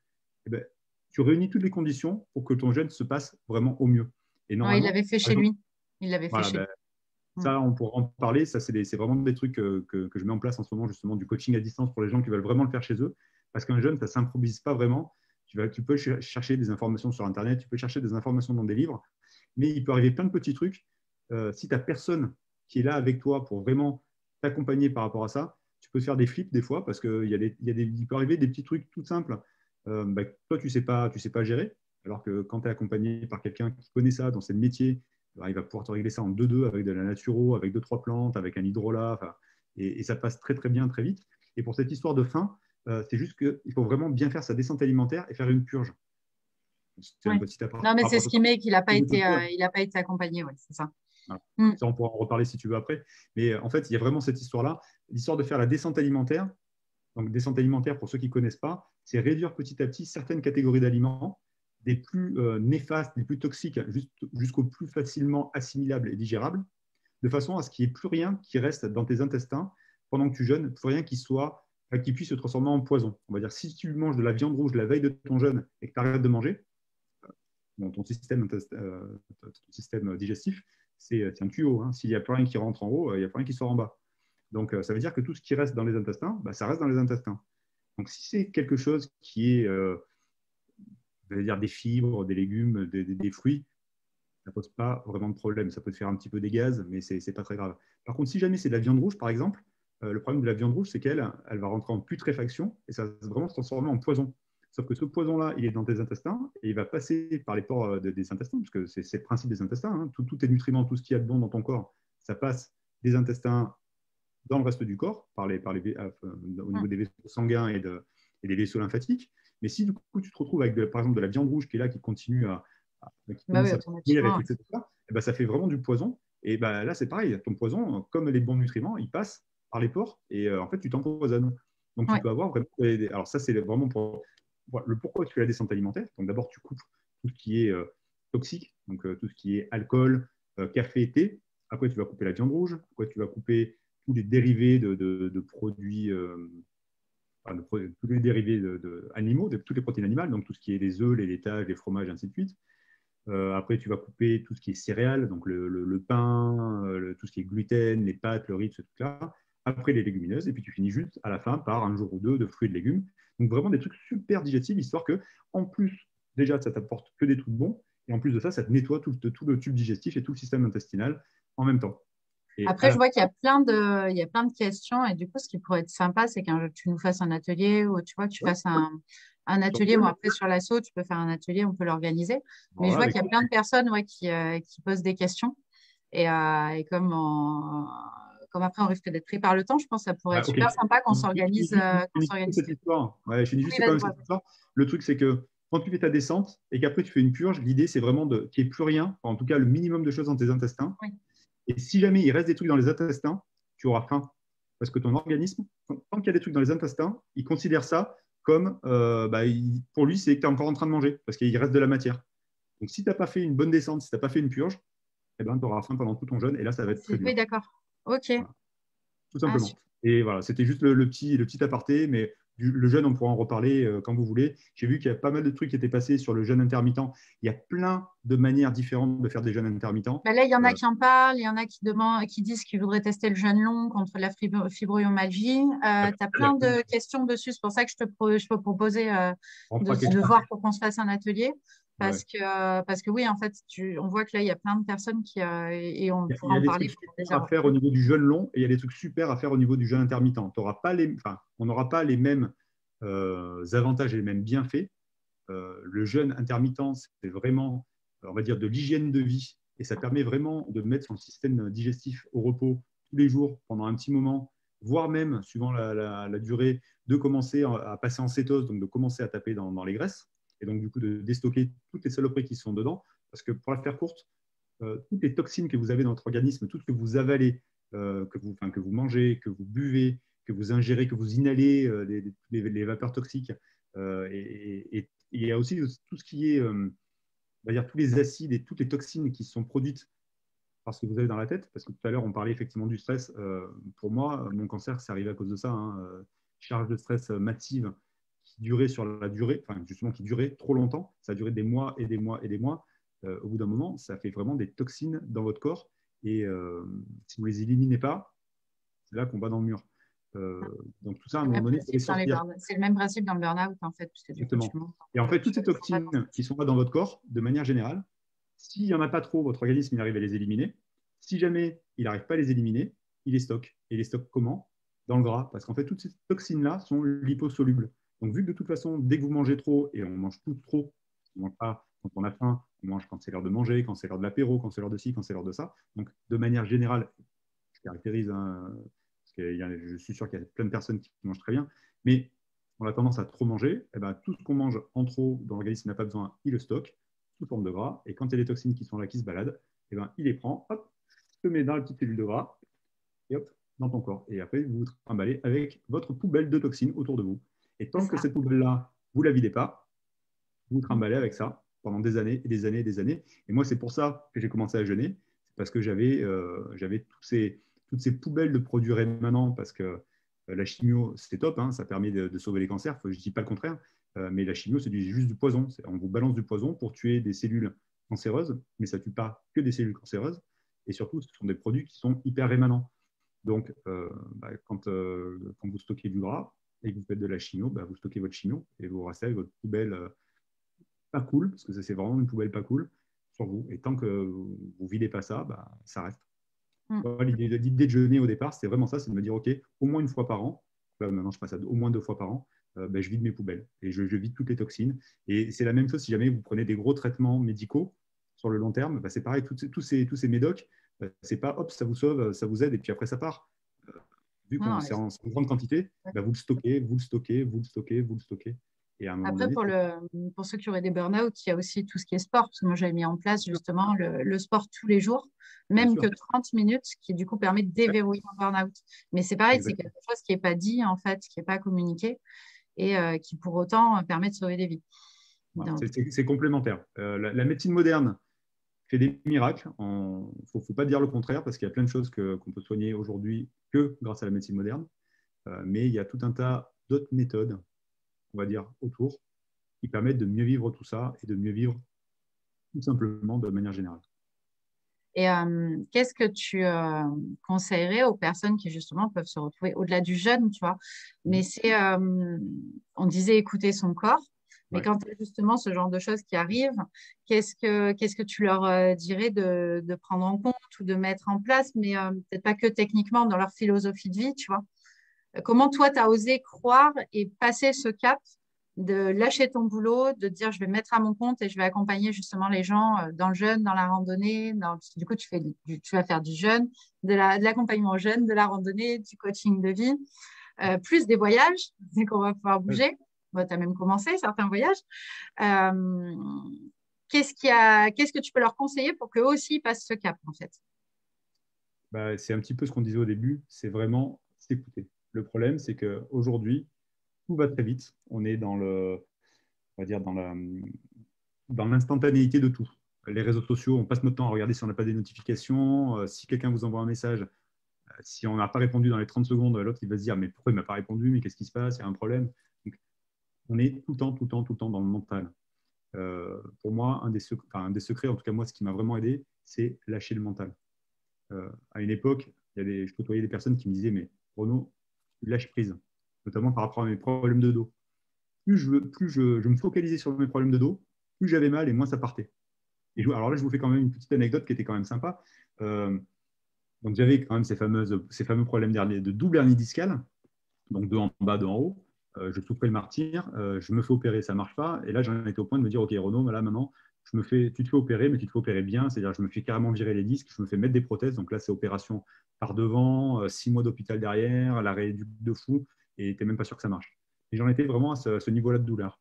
eh ben, tu réunis toutes les conditions pour que ton jeûne se passe vraiment au mieux. Et Ouais, il normalement, l'avait fait par chez exemple, lui. Il l'avait fait voilà, chez lui. ben, Mm. ça, on pourra en parler. Ça, c'est vraiment des trucs que je mets en place en ce moment, justement, du coaching à distance pour les gens qui veulent vraiment le faire chez eux. Parce qu'un jeune, ça ne s'improvise pas vraiment. Tu peux chercher des informations sur Internet, tu peux chercher des informations dans des livres, mais il peut arriver plein de petits trucs. Si tu n'as personne qui est là avec toi pour vraiment t'accompagner par rapport à ça, tu peux te faire des flips des fois parce qu'il peut arriver des petits trucs tout simples. Bah, toi, tu sais pas gérer, alors que quand tu es accompagné par quelqu'un qui connaît ça dans ses métiers, bah, il va pouvoir te régler ça en 2-2 avec de la naturo, avec 2-3 plantes, avec un hydrolat, et ça passe très très bien, très vite. Et pour cette histoire de faim, c'est juste qu'il faut vraiment bien faire sa descente alimentaire et faire une purge. C'est un Ouais. petit appart. Non, mais Par c'est rapport ce à qui met qu'il n'a pas été, ça. il a pas été accompagné, ouais, c'est ça. Voilà. Mm. Ça, on pourra en reparler si tu veux après. Mais en fait, il y a vraiment cette histoire-là, l'histoire de faire la descente alimentaire. Donc, descente alimentaire, pour ceux qui ne connaissent pas, c'est réduire petit à petit certaines catégories d'aliments, des plus néfastes, des plus toxiques, jusqu'au plus facilement assimilables et digérables, de façon à ce qu'il n'y ait plus rien qui reste dans tes intestins pendant que tu jeûnes, plus rien qui puisse se transformer en poison. On va dire, si tu manges de la viande rouge la veille de ton jeûne et que tu arrêtes de manger, ton système digestif, c'est un tuyau. Hein. S'il n'y a plus rien qui rentre en haut, il n'y a plus rien qui sort en bas. Donc, ça veut dire que tout ce qui reste dans les intestins, bah, ça reste dans les intestins. Donc, si c'est quelque chose qui est, je vais dire, des fibres, des légumes, des fruits, ça ne pose pas vraiment de problème. Ça peut te faire un petit peu des gaz, mais ce n'est pas très grave. Par contre, si jamais c'est de la viande rouge, par exemple, le problème de la viande rouge, c'est qu'elle elle va rentrer en putréfaction et ça va vraiment se transformer en poison. Sauf que ce poison-là, il est dans tes intestins et il va passer par les pores des intestins, parce que c'est le principe des intestins. Hein. Tous tes nutriments, tout ce qu'il y a de bon dans ton corps, ça passe des intestins dans le reste du corps, au niveau des vaisseaux sanguins et des vaisseaux lymphatiques. Mais si du coup tu te retrouves avec, par exemple, de la viande rouge qui est là, qui continue qui Bah oui, commence à avec automatiquement. tout ça, et ben, ça fait vraiment du poison. Et ben, là, c'est pareil. Ton poison, comme les bons nutriments, il passe par les pores et en fait, tu t'empoisonnes. Donc, tu Ouais. peux avoir vraiment. Alors, ça, c'est vraiment pour le pourquoi tu fais la descente alimentaire. Donc, d'abord, tu coupes tout ce qui est toxique, donc tout ce qui est alcool, café, thé. Après, tu vas couper la viande rouge. Après, tu vas couper tous les dérivés de produits, tous les dérivés animaux, toutes les protéines animales, donc tout ce qui est les œufs, les laitages, les fromages, ainsi de suite. Après, tu vas couper tout ce qui est céréales, donc le pain, tout ce qui est gluten, les pâtes, le riz, ce truc-là. Après, les légumineuses. Et puis, tu finis juste à la fin par un jour ou deux de fruits et de légumes. Donc, vraiment des trucs super digestifs, histoire que, en plus, déjà, ça t'apporte que des trucs bons. Et en plus de ça, ça te nettoie tout le tube digestif et tout le système intestinal en même temps. Et à Après, je la vois il y a plein de questions et du coup, ce qui pourrait être sympa, c'est que tu nous fasses un atelier ou tu vois, tu fin, fasses un atelier. Bon, après, sur l'assaut, tu peux faire un atelier, on peut l'organiser. Mais je voilà, vois avec qu'il y a plein de personnes ouais, qui posent des questions. Et comme après, on risque d'être pris par le temps, je pense que ça pourrait être Ok. super sympa qu'on Donc, s'organise. je Qu'on finis juste s'organise. cette histoire. Ouais, je finis Oui, juste quand vas-y, même cette histoire. Le truc, c'est que quand tu fais ta descente et qu'après tu fais une purge, l'idée, c'est vraiment qu'il n'y ait plus rien, en tout cas le minimum de choses dans tes intestins. oui. Et si jamais il reste des trucs dans les intestins, tu auras faim. Parce que ton organisme, tant qu'il y a des trucs dans les intestins, il considère ça comme, pour lui, c'est que tu es encore en train de manger, parce qu'il reste de la matière. Donc si tu n'as pas fait une bonne descente, si tu n'as pas fait une purge, eh ben, tu auras faim pendant tout ton jeûne, et là, ça va être très Oui, dur. d'accord. Ok. Voilà, tout Ah, simplement. super. Et voilà, c'était juste le petit aparté, mais le jeûne, on pourra en reparler quand vous voulez. J'ai vu qu'il y a pas mal de trucs qui étaient passés sur le jeûne intermittent. Il y a plein de manières différentes de faire des jeûnes intermittents. Bah là, il y en a Euh, qui en parlent, il y en a qui demandent, qui disent qu'ils voudraient tester le jeûne long contre la fibromyalgie. Tu as plein de questions dessus. C'est pour ça que je peux proposer on fera quelque de chose. voir pour qu'on se fasse un atelier. Ouais. Parce que oui, en fait, on voit que là, il y a plein de personnes et on Il pourra y a en des parler trucs pendant des super à heures. faire au niveau du jeûne long et il y a des trucs super à faire au niveau du jeûne intermittent. On n'aura pas les mêmes avantages et les mêmes bienfaits. Le jeûne intermittent, c'est vraiment, on va dire, de l'hygiène de vie et ça permet vraiment de mettre son système digestif au repos tous les jours pendant un petit moment, voire même, suivant la durée, de commencer à passer en cétose, donc de commencer à taper dans les graisses et donc du coup de déstocker toutes les saloperies qui sont dedans. Parce que pour la faire courte, toutes les toxines que vous avez dans votre organisme, tout ce que vous avalez, que vous mangez, que vous buvez, que vous ingérez, que vous inhalez, les vapeurs toxiques. Et il y a aussi tout ce qui est, on va dire, tous les acides et toutes les toxines qui sont produites par ce que vous avez dans la tête. Parce que tout à l'heure, on parlait effectivement du stress. Pour moi, mon cancer, c'est arrivé à cause de ça. Hein. Charge de stress massive qui durait sur la durée, enfin justement qui durait trop longtemps. Ça a duré des mois et des mois et des mois. Au bout d'un moment, ça fait vraiment des toxines dans votre corps. Et si vous ne les éliminez pas, c'est là qu'on va dans le mur. Donc tout ça, à un moment donné, il faut les sortir. C'est le même principe dans le burn-out, en fait, puisque du coup, tu Exactement. montes Et en fait, tu toutes ces descends pas dans toxines qui sont là dans votre corps, de manière générale, s'il n'y en a pas trop, votre organisme il arrive à les éliminer. Si jamais il n'arrive pas à les éliminer, il les stocke. Et il les stocke comment? Dans le gras. Parce qu'en fait, toutes ces toxines-là sont liposolubles. Donc, vu que de toute façon, dès que vous mangez trop, et on mange tout trop, on ne mange pas quand on a faim, on mange quand c'est l'heure de manger, quand c'est l'heure de l'apéro, quand c'est l'heure de ci, quand c'est l'heure de ça. Donc, de manière générale, je caractérise, hein, parce que je suis sûr qu'il y a plein de personnes qui mangent très bien, mais on a tendance à trop manger. Et ben, tout ce qu'on mange en trop, dont l'organisme n'a pas besoin, il le stocke sous forme de gras. Et quand il y a des toxines qui sont là, qui se baladent, et ben, il les prend, hop, se met dans la petite cellule de gras, et hop, dans ton corps. Et après, vous vous trimballez avec votre poubelle de toxines autour de vous. Et C'est tant que ça. cette poubelle-là, vous ne la videz pas, vous vous trimballez avec ça pendant des années et des années et des années. Et moi, c'est pour ça que j'ai commencé à jeûner. C'est parce que j'avais toutes ces poubelles de produits rémanents, parce que la chimio, c'est top, hein, ça permet de sauver les cancers, je ne dis pas le contraire, mais la chimio, c'est juste du poison. On vous balance du poison pour tuer des cellules cancéreuses, mais ça ne tue pas que des cellules cancéreuses. Et surtout, ce sont des produits qui sont hyper rémanents. Donc, quand vous stockez du gras et que vous faites de la chimio, vous stockez votre chimio et vous restez avec votre poubelle pas cool, parce que ça, c'est vraiment une poubelle pas cool sur vous. Et tant que vous ne videz pas ça, ça reste. Mm. L'idée de jeûner au départ, c'était vraiment ça, c'est de me dire, OK, au moins une fois par an, là, maintenant je passe à au moins 2 fois par an, je vide mes poubelles et je vide toutes les toxines. Et c'est la même chose si jamais vous prenez des gros traitements médicaux sur le long terme, c'est pareil, tous ces médocs, c'est pas hop, ça vous sauve, ça vous aide et puis après ça part. Vu Non, qu'on non, c'est en grande quantité, vous le stockez, vous le stockez, vous le stockez, vous le stockez. Et à un moment après, donné, pour ceux qui auraient des burn-out, il y a aussi tout ce qui est sport. Parce que moi, j'avais mis en place justement le sport tous les jours, bien même sûr, que 30 minutes, qui du coup permet de ouais, déverrouiller un burn-out. Mais c'est pareil, c'est exactement. quelque chose qui n'est pas dit, en fait, qui n'est pas communiqué et qui pour autant permet de sauver des vies. Voilà, Donc, c'est complémentaire. La médecine moderne fait des miracles. Il ne faut pas dire le contraire parce qu'il y a plein de choses qu'on peut soigner aujourd'hui que grâce à la médecine moderne. Mais il y a tout un tas d'autres méthodes, on va dire, autour, qui permettent de mieux vivre tout ça et de mieux vivre tout simplement de manière générale. et qu'est-ce que tu conseillerais aux personnes qui justement peuvent se retrouver au-delà du jeûne, tu vois? Mais on disait écouter son corps, mais Ouais. quand tu as justement ce genre de choses qui arrivent, qu'est-ce que tu leur dirais de prendre en compte ou de mettre en place, mais peut-être pas que techniquement dans leur philosophie de vie, tu vois? Comment toi, tu as osé croire et passer ce cap de lâcher ton boulot, de dire je vais me mettre à mon compte et je vais accompagner justement les gens dans le jeûne, dans la randonnée. Parce que du coup, tu vas faire du jeûne, de l'accompagnement au jeûne, de la randonnée, du coaching de vie, plus des voyages, c'est qu'on va pouvoir Ouais. bouger. Bon, tu as même commencé certains voyages. Euh, qu'est-ce que tu peux leur conseiller pour qu'eux aussi passent ce cap, en fait? C'est un petit peu ce qu'on disait au début, c'est vraiment s'écouter. Le problème, c'est qu'aujourd'hui, tout va très vite. On est on va dire dans l'instantanéité de tout. Les réseaux sociaux, on passe notre temps à regarder si on n'a pas des notifications. Si quelqu'un vous envoie un message, si on n'a pas répondu dans les 30 secondes, l'autre il va se dire mais pourquoi il ne m'a pas répondu, mais qu'est-ce qui se passe, il y a un problème. Donc, on est tout le temps, tout le temps, tout le temps dans le mental. Pour moi, un des secrets, en tout cas moi, ce qui m'a vraiment aidé, c'est lâcher le mental. À une époque, je côtoyais des personnes qui me disaient mais Renaud, lâche prise, notamment par rapport à mes problèmes de dos. Plus je me focalisais sur mes problèmes de dos, plus j'avais mal et moins ça partait. Alors là, je vous fais quand même une petite anecdote qui était quand même sympa. Euh, donc j'avais quand même ces fameux problèmes de double hernie discale, donc deux en bas, deux en haut. Je souffrais le martyr, je me fais opérer, ça ne marche pas. Et là, j'en étais au point de me dire, OK, Renaud, là maintenant, tu te fais opérer, mais tu te fais opérer bien. C'est-à-dire, je me fais carrément virer les disques, je me fais mettre des prothèses. Donc là, c'est opération par devant, 6 mois d'hôpital derrière, l'arrêt de fou, et tu n'es même pas sûr que ça marche. Et j'en étais vraiment à ce niveau-là de douleur.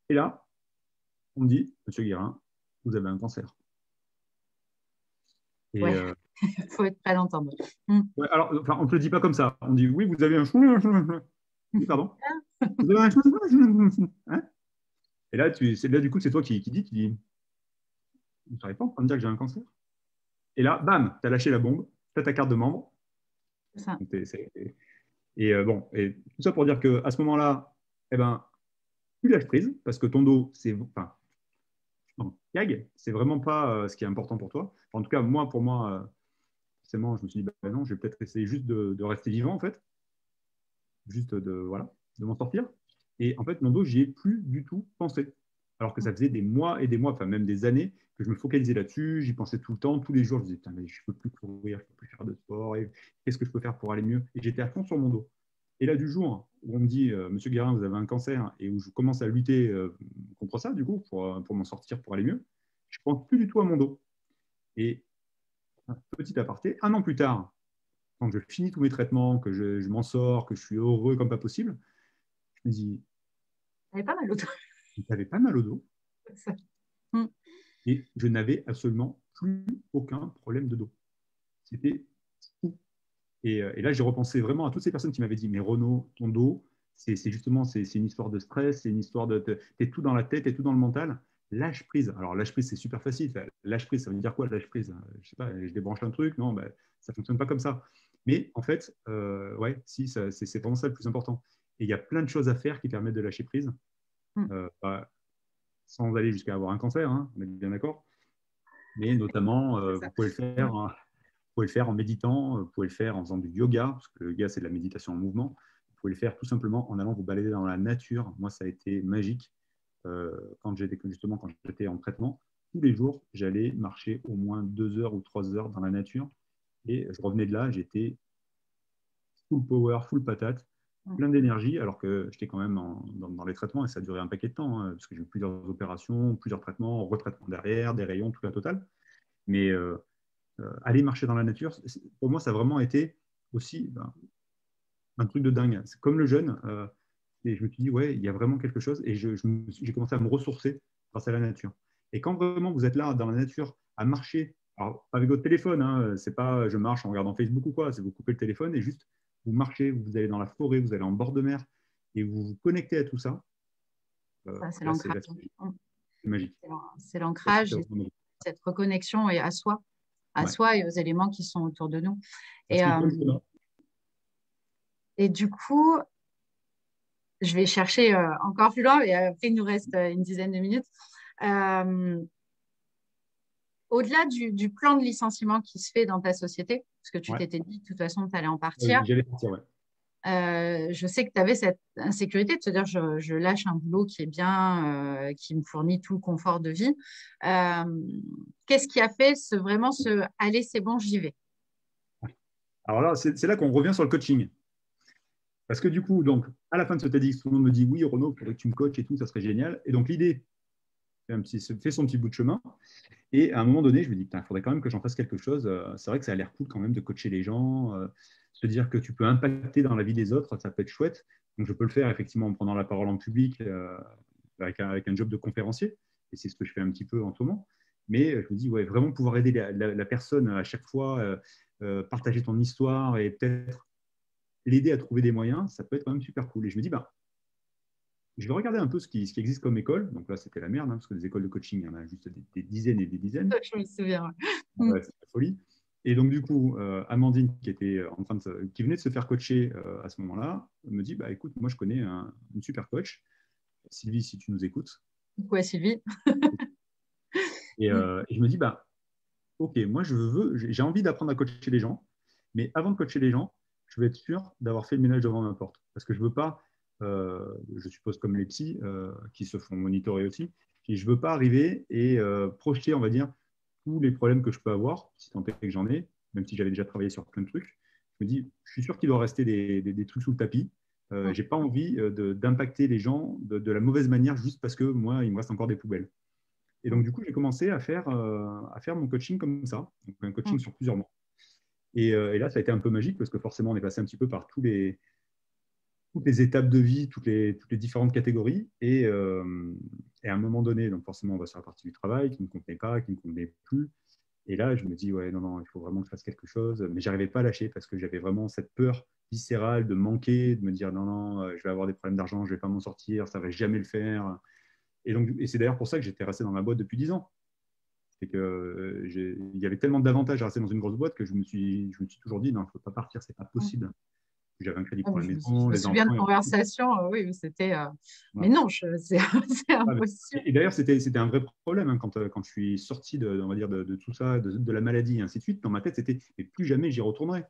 Et là, on me dit, Monsieur Guérin, vous avez un cancer. Et Ouais, il faut être prêt à l'entendre. Hmm. ouais, alors, enfin, on ne te le dit pas comme ça. On dit, oui, vous avez un... Oui, pardon. Vous avez un... Hein. Et là, du coup, c'est toi qui dis, tu dis, vous ne savez pas en train de dire que j'ai un cancer. Et là, bam, tu as lâché la bombe, tu as ta carte de membre. C'est ça. Donc, bon, et tout ça pour dire qu'à ce moment-là, eh ben, tu lâches prise parce que ton dos, enfin, non, gag, c'est vraiment pas ce qui est important pour toi. Enfin, en tout cas, pour moi, forcément, je me suis dit, bah, non, je vais peut-être essayer juste de rester vivant, en fait, juste voilà, de m'en sortir. Et en fait, mon dos, j'y ai plus du tout pensé. Alors que ça faisait des mois et des mois, enfin même des années, que je me focalisais là-dessus, j'y pensais tout le temps, tous les jours, je me disais, putain, mais je ne peux plus courir, je ne peux plus faire de sport, qu'est-ce que je peux faire pour aller mieux. Et j'étais à fond sur mon dos. Et là, du jour où on me dit, Monsieur Guérin, vous avez un cancer, et où je commence à lutter contre ça, du coup, pour m'en sortir, pour aller mieux, je ne pense plus du tout à mon dos. Et petit aparté, 1 an plus tard, quand je finis tous mes traitements, que je m'en sors, que je suis heureux comme pas possible, je me dis, Elle est pas mal, l'autre. j'avais pas mal au dos Ça. Hmm. et je n'avais absolument plus aucun problème de dos. C'était fou. Et là, j'ai repensé vraiment à toutes ces personnes qui m'avaient dit, mais Renaud, ton dos, c'est justement, c'est une histoire de stress, c'est une histoire de, t'es tout dans la tête, t'es tout dans le mental. Lâche prise. Alors, lâche prise, c'est super facile. Lâche prise, ça veut dire quoi, lâche prise? Je sais pas, je débranche un truc. Non, ben, ça fonctionne pas comme ça. Mais en fait, ouais, si, c'est vraiment ça le plus important. Et il y a plein de choses à faire qui permettent de lâcher prise, Hmm. bah, sans aller jusqu'à avoir un cancer, hein, on est bien d'accord. Mais notamment, C'est vous ça. pouvez le faire, Hmm. hein, pouvez le faire en méditant, vous pouvez le faire en faisant du yoga, parce que le yoga, c'est de la méditation en mouvement. Vous pouvez le faire tout simplement en allant vous balader dans la nature. Moi, ça a été magique. Justement, quand j'étais en traitement, tous les jours, j'allais marcher au moins 2 heures ou 3 heures dans la nature. Et je revenais de là, j'étais full power, full patate, plein d'énergie, alors que j'étais quand même dans les traitements et ça a duré un paquet de temps, hein, parce que j'ai eu plusieurs opérations, plusieurs traitements, retraitements derrière, des rayons, tout la totale. Mais aller marcher dans la nature, pour moi, ça a vraiment été aussi un truc de dingue. C'est comme le jeûne. Et je me suis dit, ouais, il y a vraiment quelque chose. Et j'ai commencé à me ressourcer grâce à la nature. Et quand vraiment vous êtes là dans la nature à marcher, alors pas avec votre téléphone, hein, c'est pas je marche en regardant Facebook ou quoi, c'est vous coupez le téléphone et juste vous marchez, vous allez dans la forêt, vous allez en bord de mer et vous vous connectez à tout ça. C'est Là, l'ancrage. c'est magique. C'est l'ancrage, et Magique. cette reconnexion et à Ouais. soi et aux éléments qui sont autour de nous. Parce Et, qu'il faut le et du coup, je vais chercher encore plus loin, et après, il nous reste une dizaine de minutes. Euh, Au-delà du plan de licenciement qui se fait dans ta société, parce que tu Ouais. t'étais dit de toute façon, tu allais en partir, J'allais partir, ouais. je sais que tu avais cette insécurité de te dire je lâche un boulot qui est bien, qui me fournit tout le confort de vie. Euh, Qu'est-ce qui a fait vraiment allez, c'est bon, j'y vais? Alors là, c'est là qu'on revient sur le coaching. Parce que du coup, donc, à la fin de ce TEDx, tout le monde me dit oui, Renaud, il faudrait que tu me coaches et tout, ça serait génial. Et donc, l'idée fait son petit bout de chemin. Et à un moment donné, je me dis, il faudrait quand même que j'en fasse quelque chose. C'est vrai que ça a l'air cool quand même de coacher les gens, se dire que tu peux impacter dans la vie des autres, ça peut être chouette. Donc, je peux le faire effectivement en prenant la parole en public avec un job de conférencier. Et c'est ce que je fais un petit peu en ce moment. Mais je me dis, ouais, vraiment pouvoir aider la personne à chaque fois, partager ton histoire et peut-être l'aider à trouver des moyens, ça peut être quand même super cool. Et je me dis, bah, je vais regarder un peu ce qui existe comme école. Donc là, c'était la merde, hein, parce que des écoles de coaching, il y en a juste des dizaines et des dizaines. Je me souviens. Ouais, c'est la folie. Et donc, du coup, Amandine, qui venait de se faire coacher à ce moment-là, me dit, bah, écoute, moi, je connais une super coach. Sylvie, si tu nous écoutes. Pourquoi Sylvie? Et je me dis, bah, OK, moi, j'ai envie d'apprendre à coacher les gens. Mais avant de coacher les gens, je veux être sûr d'avoir fait le ménage devant ma porte. Parce que je veux pas, je suppose comme les psys qui se font monitorer aussi, et je veux pas arriver et projeter, on va dire, tous les problèmes que je peux avoir, si tant est que j'en ai, même si j'avais déjà travaillé sur plein de trucs. Je me dis, je suis sûr qu'il doit rester des trucs sous le tapis. J'ai pas envie d'impacter les gens de la mauvaise manière juste parce que moi, il me reste encore des poubelles. Et donc, du coup, j'ai commencé à faire mon coaching comme ça, donc un coaching sur plusieurs mois. Et là, ça a été un peu magique parce que forcément, on est passé un petit peu par toutes les étapes de vie, toutes les différentes catégories. Et à un moment donné, donc forcément, on va sur la partie du travail qui ne me convenait pas, qui ne me convenait plus. Et là, je me dis, ouais, non, non, il faut vraiment que je fasse quelque chose. Mais j'arrivais pas à lâcher parce que j'avais vraiment cette peur viscérale de manquer, de me dire, non, non, je vais avoir des problèmes d'argent, je vais pas m'en sortir, ça va jamais le faire. Et c'est d'ailleurs pour ça que j'étais resté dans ma boîte depuis 10 ans. C'est que il y avait tellement d'avantages à rester dans une grosse boîte que je me suis toujours dit, non, il ne faut pas partir, c'est pas possible. J'avais un crédit pour la Je maison, me les souviens de enfants. conversations, oui, où c'était. Mais Voilà. non, c'est impossible. Et d'ailleurs, c'était un vrai problème hein, quand je suis sorti on va dire, de tout ça, de la maladie et ainsi de suite. Dans ma tête, c'était, mais plus jamais j'y retournerai.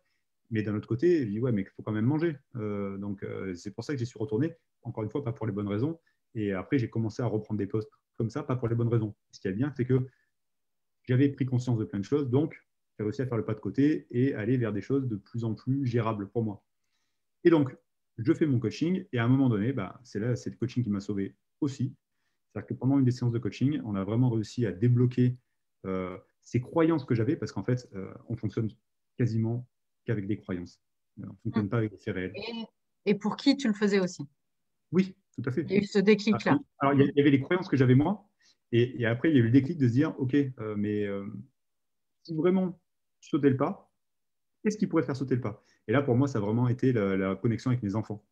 Mais d'un autre côté, je dis, ouais, mais il faut quand même manger. Donc, c'est pour ça que j'y suis retourné. Encore une fois, pas pour les bonnes raisons. Et après, j'ai commencé à reprendre des postes comme ça, pas pour les bonnes raisons. Ce qui est bien, c'est que j'avais pris conscience de plein de choses, donc j'ai réussi à faire le pas de côté et aller vers des choses de plus en plus gérables pour moi. Et donc, je fais mon coaching et à un moment donné, bah, c'est le coaching qui m'a sauvé aussi. C'est-à-dire que pendant une des séances de coaching, on a vraiment réussi à débloquer ces croyances que j'avais parce qu'en fait, on fonctionne quasiment qu'avec des croyances. On ne fonctionne pas avec des faits réels. Et pour qui tu le faisais aussi? Oui, tout à fait. Il y a eu ce déclic-là. Alors, il y avait les croyances que j'avais moi et après, il y a eu le déclic de se dire, OK, mais si vraiment tu sautais le pas, qu'est-ce qui pourrait faire sauter le pas? Et là, pour moi, ça a vraiment été la connexion avec mes enfants.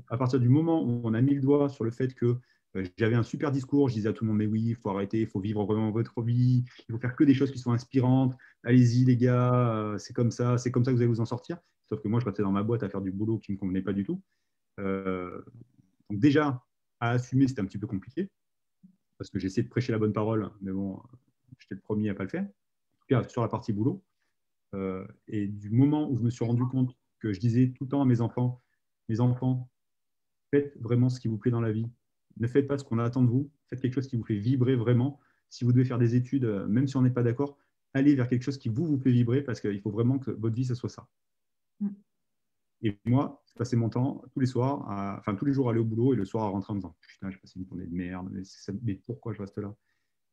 À partir du moment où on a mis le doigt sur le fait que j'avais un super discours, je disais à tout le monde, mais oui, il faut arrêter, il faut vivre vraiment votre vie, il faut faire que des choses qui sont inspirantes, allez-y les gars, c'est comme ça que vous allez vous en sortir. Sauf que moi, je restais dans ma boîte à faire du boulot qui ne me convenait pas du tout. Euh, donc déjà, à assumer, c'était un petit peu compliqué, parce que j'essayais de prêcher la bonne parole, mais bon, j'étais le premier à ne pas le faire, en tout cas sur la partie boulot. Et du moment où je me suis rendu compte que je disais tout le temps à mes enfants, faites vraiment ce qui vous plaît dans la vie. Ne faites pas ce qu'on attend de vous. Faites quelque chose qui vous fait vibrer vraiment. Si vous devez faire des études, même si on n'est pas d'accord, allez vers quelque chose qui vous fait vibrer parce qu'il faut vraiment que votre vie, ça soit ça. Mm. Et moi, je passais mon temps tous les soirs, enfin tous les jours à aller au boulot et le soir à rentrer en me disant putain, j'ai passé une journée de merde, mais pourquoi je reste là?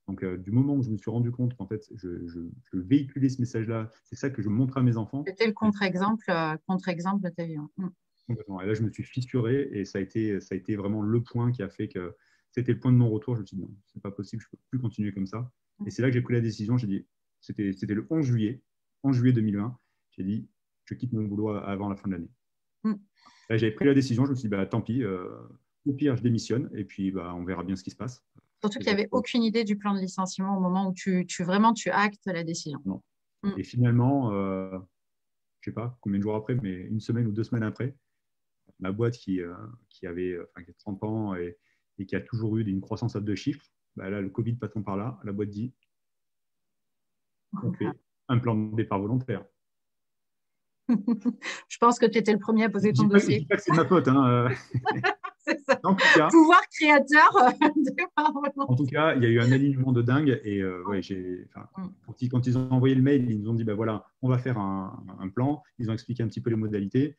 Donc, du moment où je me suis rendu compte qu'en fait, je véhiculais ce message-là, c'est ça que je montre à mes enfants. C'était le contre-exemple de ta vie. Hein. Mm. Complètement. Et là, je me suis fissuré et ça a été vraiment le point qui a fait que c'était le point de non-retour. Je me suis dit, non, c'est pas possible, je ne peux plus continuer comme ça. Et c'est là que j'ai pris la décision. J'ai dit, c'était le 11 juillet 2020. J'ai dit, je quitte mon boulot avant la fin de l'année. Mm. Là, j'avais pris la décision. Je me suis dit, bah, tant pis, au pire, je démissionne et puis bah, on verra bien ce qui se passe. Surtout qu'il n'y avait aucune idée du plan de licenciement au moment où vraiment tu actes la décision. Non. Mm. Et finalement, je ne sais pas combien de jours après, mais une semaine ou 2 semaines après, ma boîte qui avait qui a 30 ans et qui a toujours eu une croissance à 2 chiffres, bah là, le Covid passant par là, la boîte dit on fait un plan de départ volontaire. Je pense que tu étais le premier à poser ton Je dossier. dis pas que c'est de ma faute. Hein. C'est ça. En tout cas, Pouvoir créateur. en tout cas, il y a eu un alignement de dingue. Et ouais, quand ils ont envoyé le mail, ils nous ont dit bah, voilà, on va faire un plan. Ils ont expliqué un petit peu les modalités.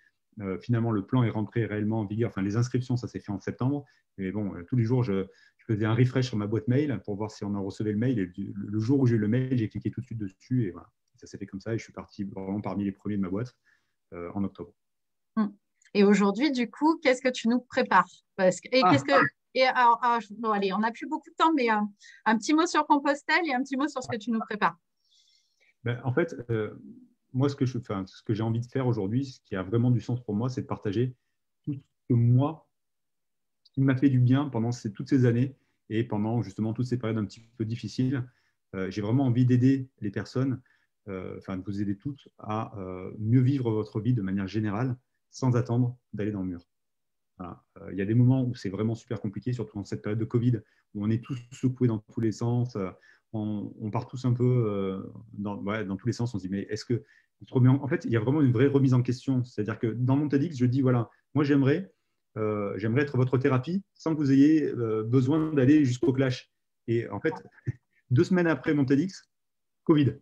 Finalement, le plan est rentré réellement en vigueur. Enfin, les inscriptions, ça s'est fait en septembre. Mais bon, tous les jours, je faisais un refresh sur ma boîte mail pour voir si on en recevait le mail. Et le jour où j'ai eu le mail, j'ai cliqué tout de suite dessus. Et voilà, ça s'est fait comme ça. Et je suis parti vraiment parmi les premiers de ma boîte en octobre. Et aujourd'hui, du coup, qu'est-ce que tu nous prépares? Bon, allez, on n'a plus beaucoup de temps, mais un petit mot sur Compostelle et un petit mot sur ce que tu nous prépares. Ben, en fait, moi, ce que j'ai envie de faire aujourd'hui, ce qui a vraiment du sens pour moi, c'est de partager tout ce que moi, ce qui m'a fait du bien pendant toutes ces années et pendant justement toutes ces périodes un petit peu difficiles. J'ai vraiment envie d'aider les personnes, de vous aider toutes à mieux vivre votre vie de manière générale sans attendre d'aller dans le mur. Voilà. Il y a des moments où c'est vraiment super compliqué, surtout dans cette période de Covid, où on est tous secoués dans tous les sens, on part tous un peu dans tous les sens, on se dit, mais est-ce que... En fait, il y a vraiment une vraie remise en question. C'est-à-dire que dans mon TEDx, je dis, voilà, moi j'aimerais être votre thérapie sans que vous ayez besoin d'aller jusqu'au clash. Et en fait, 2 semaines après mon TEDx, Covid.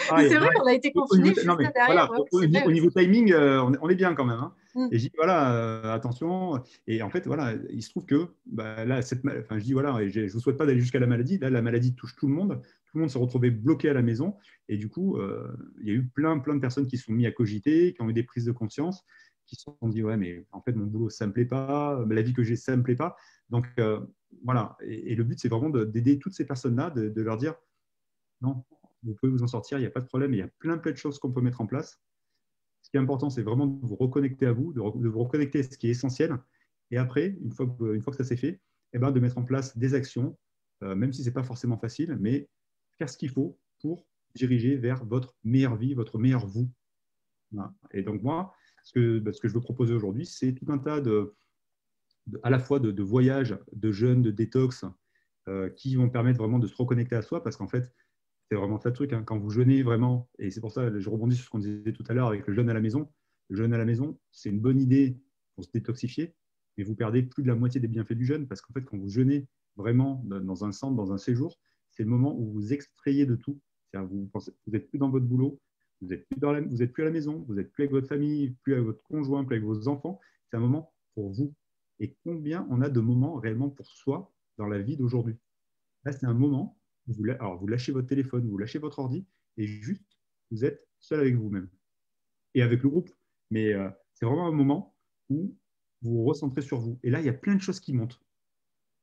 C'est vrai qu'on a été confinés juste non, mais derrière. voilà, au niveau timing, on est bien quand même. Hein. Mm. Et je dis, voilà, attention. Et en fait, voilà, il se trouve que là, je dis, voilà, je ne vous souhaite pas d'aller jusqu'à la maladie. Là, la maladie touche tout le monde. Tout le monde s'est retrouvé bloqué à la maison. Et du coup, il y a eu plein de personnes qui se sont mis à cogiter, qui ont eu des prises de conscience, qui se sont dit, ouais, mais en fait, mon boulot, ça ne me plaît pas. La vie que j'ai, ça ne me plaît pas. Donc, voilà. Et le but, c'est vraiment d'aider toutes ces personnes-là, de leur dire, non, vous pouvez vous en sortir, il n'y a pas de problème, il y a plein de choses qu'on peut mettre en place. Ce qui est important, c'est vraiment de vous reconnecter à vous, de vous reconnecter à ce qui est essentiel. Et après, une fois que ça s'est fait, eh ben, de mettre en place des actions, même si ce n'est pas forcément facile, mais faire ce qu'il faut pour diriger vers votre meilleure vie, votre meilleur vous. Voilà. Et donc moi, ce que je veux proposer aujourd'hui, c'est tout un tas à la fois de voyages, de jeûnes, de détox, qui vont permettre vraiment de se reconnecter à soi, parce qu'en fait, c'est vraiment ça le truc. Hein. Quand vous jeûnez vraiment, et c'est pour ça que je rebondis sur ce qu'on disait tout à l'heure avec le jeûne à la maison. Le jeûne à la maison, c'est une bonne idée pour se détoxifier, mais vous perdez plus de la moitié des bienfaits du jeûne parce qu'en fait, quand vous jeûnez vraiment dans un centre, dans un séjour, c'est le moment où vous extrayez de tout. Vous n'êtes plus dans votre boulot, vous n'êtes plus à la maison, vous n'êtes plus avec votre famille, plus avec votre conjoint, plus avec vos enfants. C'est un moment pour vous. Et combien on a de moments réellement pour soi dans la vie d'aujourd'hui? Là, c'est un moment où vous lâchez votre téléphone, vous lâchez votre ordi et juste, vous êtes seul avec vous-même et avec le groupe. Mais c'est vraiment un moment où vous vous recentrez sur vous. Et là, il y a plein de choses qui montent.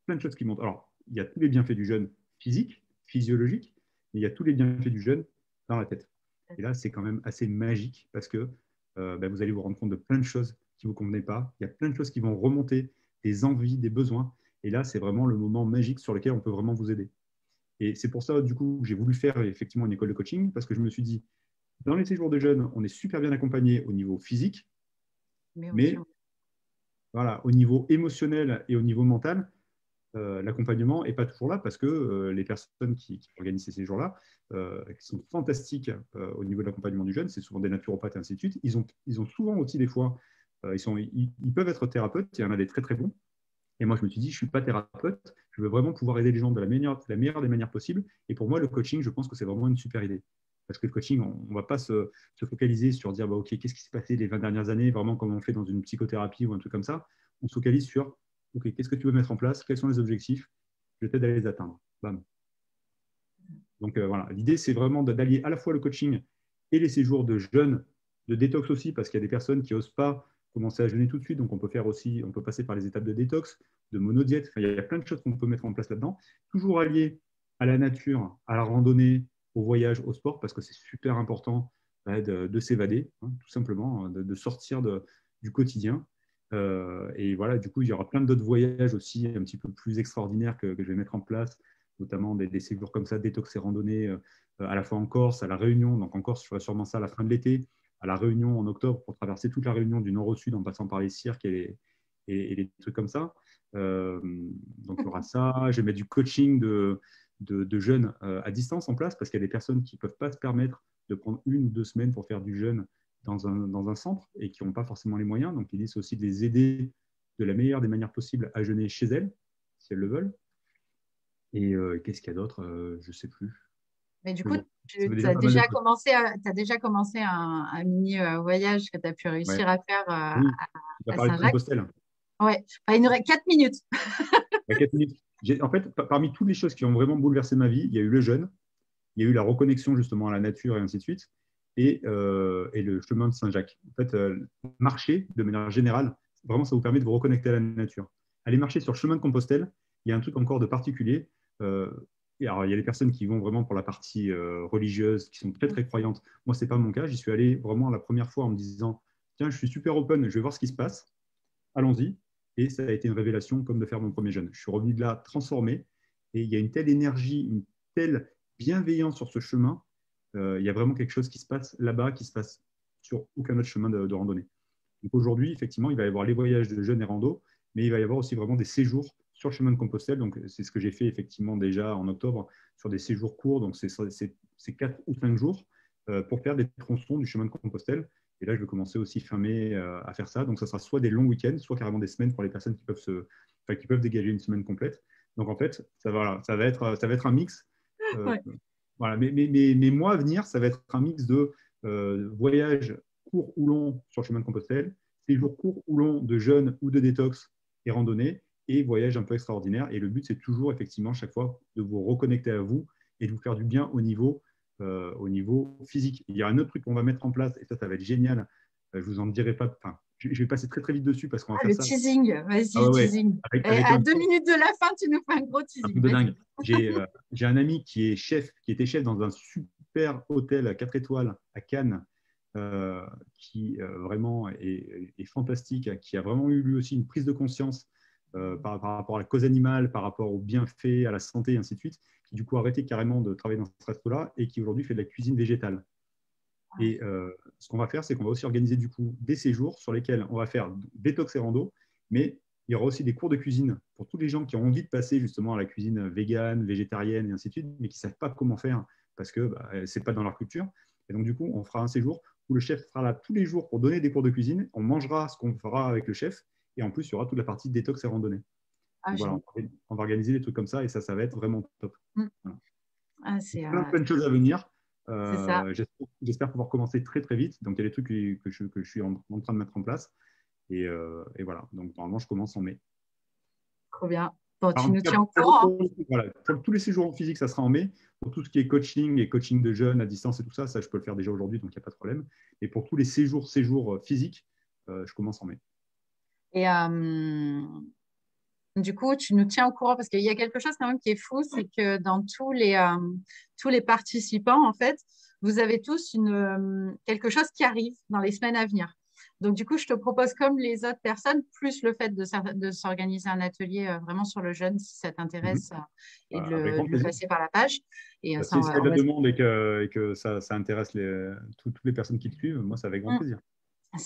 Plein de choses qui montent. Alors, il y a tous les bienfaits du jeûne physique, physiologique, mais il y a tous les bienfaits du jeûne dans la tête. Et là, c'est quand même assez magique parce que vous allez vous rendre compte de plein de choses qui ne vous convenaient pas. Il y a plein de choses qui vont remonter, des envies, des besoins. Et là, c'est vraiment le moment magique sur lequel on peut vraiment vous aider. Et c'est pour ça, du coup, que j'ai voulu faire effectivement une école de coaching parce que je me suis dit, dans les séjours de jeunes, on est super bien accompagné au niveau physique, mais voilà, au niveau émotionnel et au niveau mental, l'accompagnement n'est pas toujours là parce que les personnes qui organisent ces séjours-là, qui sont fantastiques au niveau de l'accompagnement du jeune, c'est souvent des naturopathes et ainsi de suite. Ils ont souvent aussi des fois, ils peuvent être thérapeutes, il y en a des très très bons. Et moi, je me suis dit, je ne suis pas thérapeute, je veux vraiment pouvoir aider les gens de la meilleure des manières possibles. Et pour moi, le coaching, je pense que c'est vraiment une super idée. Parce que le coaching, on ne va pas se focaliser sur dire, bah, OK, qu'est-ce qui s'est passé les 20 dernières années, vraiment comme on fait dans une psychothérapie ou un truc comme ça. On se focalise sur, OK, qu'est-ce que tu veux mettre en place, quels sont les objectifs, je t'aide à les atteindre. Bam. Donc voilà, l'idée, c'est vraiment d'allier à la fois le coaching et les séjours de jeûne, de détox aussi, parce qu'il y a des personnes qui n'osent pas commencer à jeûner tout de suite. Donc on peut passer par les étapes de détox, de monodiète. Enfin, il y a plein de choses qu'on peut mettre en place là-dedans. Toujours allié à la nature, à la randonnée, au voyage, au sport, parce que c'est super important de s'évader, hein, tout simplement, de sortir du quotidien. Et voilà, du coup, il y aura plein d'autres voyages aussi un petit peu plus extraordinaires que je vais mettre en place, notamment des séjours comme ça, détox et randonnée, à la fois en Corse, à La Réunion. Donc en Corse, je ferai sûrement ça à la fin de l'été, à La Réunion en octobre, pour traverser toute la Réunion du nord au sud en passant par les cirques et les trucs comme ça. Donc il y aura ça. Je vais mettre du coaching de jeunes à distance en place, parce qu'il y a des personnes qui ne peuvent pas se permettre de prendre 1 ou 2 semaines pour faire du jeûne dans un centre et qui n'ont pas forcément les moyens. Donc l'idée, c'est aussi de les aider de la meilleure des manières possibles à jeûner chez elles, si elles le veulent. Et qu'est-ce qu'il y a d'autre? Je ne sais plus. Mais du Mais coup, bon, ça tu fait déjà as pas mal de déjà choses. commencé un mini voyage que tu as pu Ouais. réussir à faire Oui, tu vas à parler de Saint-Jacques. Compostelle. Ouais. Enfin, il nous reste 4 minutes. Il y a 4 minutes. En fait, parmi toutes les choses qui ont vraiment bouleversé ma vie, il y a eu le jeûne, il y a eu la reconnexion justement à la nature et ainsi de suite, et le chemin de Saint-Jacques. En fait, marcher de manière générale, vraiment, ça vous permet de vous reconnecter à la nature. Aller marcher sur le chemin de Compostelle, il y a un truc encore de particulier. Euh, et alors, il y a des personnes qui vont vraiment pour la partie religieuse, qui sont très, très croyantes. Moi, ce n'est pas mon cas. J'y suis allé vraiment la première fois en me disant, tiens, je suis super open, je vais voir ce qui se passe. Allons-y. Et ça a été une révélation comme de faire mon premier jeûne. Je suis revenu de là transformé, et il y a une telle énergie, une telle bienveillance sur ce chemin. Il y a vraiment quelque chose qui se passe là-bas, qui se passe sur aucun autre chemin de randonnée. Donc aujourd'hui, effectivement, il va y avoir les voyages de jeûne et rando, mais il va y avoir aussi vraiment des séjours sur le chemin de Compostelle. Donc c'est ce que j'ai fait effectivement déjà en octobre, sur des séjours courts. Donc c'est 4 ou 5 jours pour faire des tronçons du chemin de Compostelle. Et là, je vais commencer aussi fin mai à faire ça. Donc ça sera soit des longs week-ends, soit carrément des semaines pour les personnes qui peuvent dégager une semaine complète. Donc en fait, ça va être un mix. Euh, Ouais. voilà. Mais mois à venir, ça va être un mix de voyages courts ou longs sur le chemin de Compostelle, séjours courts ou longs de jeûne ou de détox et randonnée, et voyages un peu extraordinaires. Et le but, c'est toujours, effectivement, chaque fois, de vous reconnecter à vous et de vous faire du bien au niveau physique. Il y a un autre truc qu'on va mettre en place, et ça va être génial. Je vous en dirai pas. Enfin, je vais passer très très vite dessus parce qu'on va Ah, faire le ça. teasing. Ah Vas-y, ouais, ouais. teasing. Et Avec à un 2 minutes de la fin, tu nous fais un gros truc teasing. de Vas-y. dingue. J'ai un ami qui est chef, qui était chef dans un super hôtel à 4 étoiles à Cannes, qui vraiment est fantastique, qui a vraiment eu lui aussi une prise de conscience par rapport à la cause animale, par rapport aux bienfaits, à la santé, et ainsi de suite, qui du coup a arrêté carrément de travailler dans ce resto-là et qui aujourd'hui fait de la cuisine végétale. Et ce qu'on va faire, c'est qu'on va aussi organiser du coup des séjours sur lesquels on va faire détox et rando, mais il y aura aussi des cours de cuisine pour tous les gens qui ont envie de passer justement à la cuisine végane, végétarienne et ainsi de suite, mais qui ne savent pas comment faire parce que ce n'est pas dans leur culture. Et donc du coup, on fera un séjour où le chef sera là tous les jours pour donner des cours de cuisine, on mangera ce qu'on fera avec le chef, et en plus, il y aura toute la partie détox et randonnée. Ah, Donc voilà, génial. on va organiser des trucs comme ça, et ça va être vraiment top. Mm. Voilà. Ah, Plein de choses à venir. c'est ça. J'espère pouvoir commencer très très vite. Donc il y a des trucs que je suis en train de mettre en place. Et voilà. Donc normalement, je commence en mai. Trop bien. Bon, Alors, tu en nous tout cas, tiens au courant, hein. voilà, pour tous les séjours en physique, ça sera en mai. Pour tout ce qui est coaching et coaching de jeunes à distance et tout ça, ça je peux le faire déjà aujourd'hui, donc il n'y a pas de problème. Et pour tous les séjours physiques, je commence en mai. Et du coup, tu nous tiens au courant parce qu'il y a quelque chose quand même qui est fou, c'est que dans tous les participants, en fait, vous avez tous quelque chose qui arrive dans les semaines à venir. Donc, du coup, je te propose, comme les autres personnes, plus le fait de s'organiser un atelier vraiment sur le jeûne, si ça Mhm. t'intéresse, et Avec de grand le plaisir. passer par la page. Et ça, Si c'est de la demande et que ça intéresse toutes les personnes qui te suivent, moi, c'est avec grand plaisir.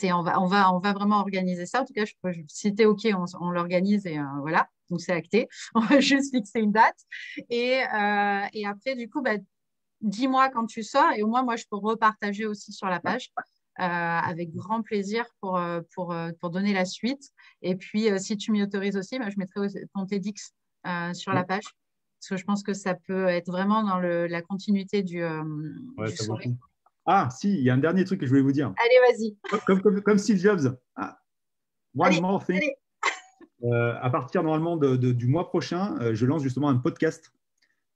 on va vraiment organiser ça. En tout cas, si tu es OK, on l'organise et voilà. Donc, c'est acté. On va juste fixer une date. Et après, du coup, bah, dis-moi quand tu sors et au moins, moi, je peux repartager aussi sur la page avec grand plaisir pour donner la suite. Et puis, si tu m'y autorises aussi, bah, je mettrai ton TEDx sur la page parce que je pense que ça peut être vraiment dans la continuité Ouais, du ça vaut le sommet. coup. Ah, si, il y a un dernier truc que je voulais vous dire. Allez, vas-y. Comme Steve Jobs. Ah, one Allez, more thing. allez. À partir normalement du mois prochain, je lance justement un podcast.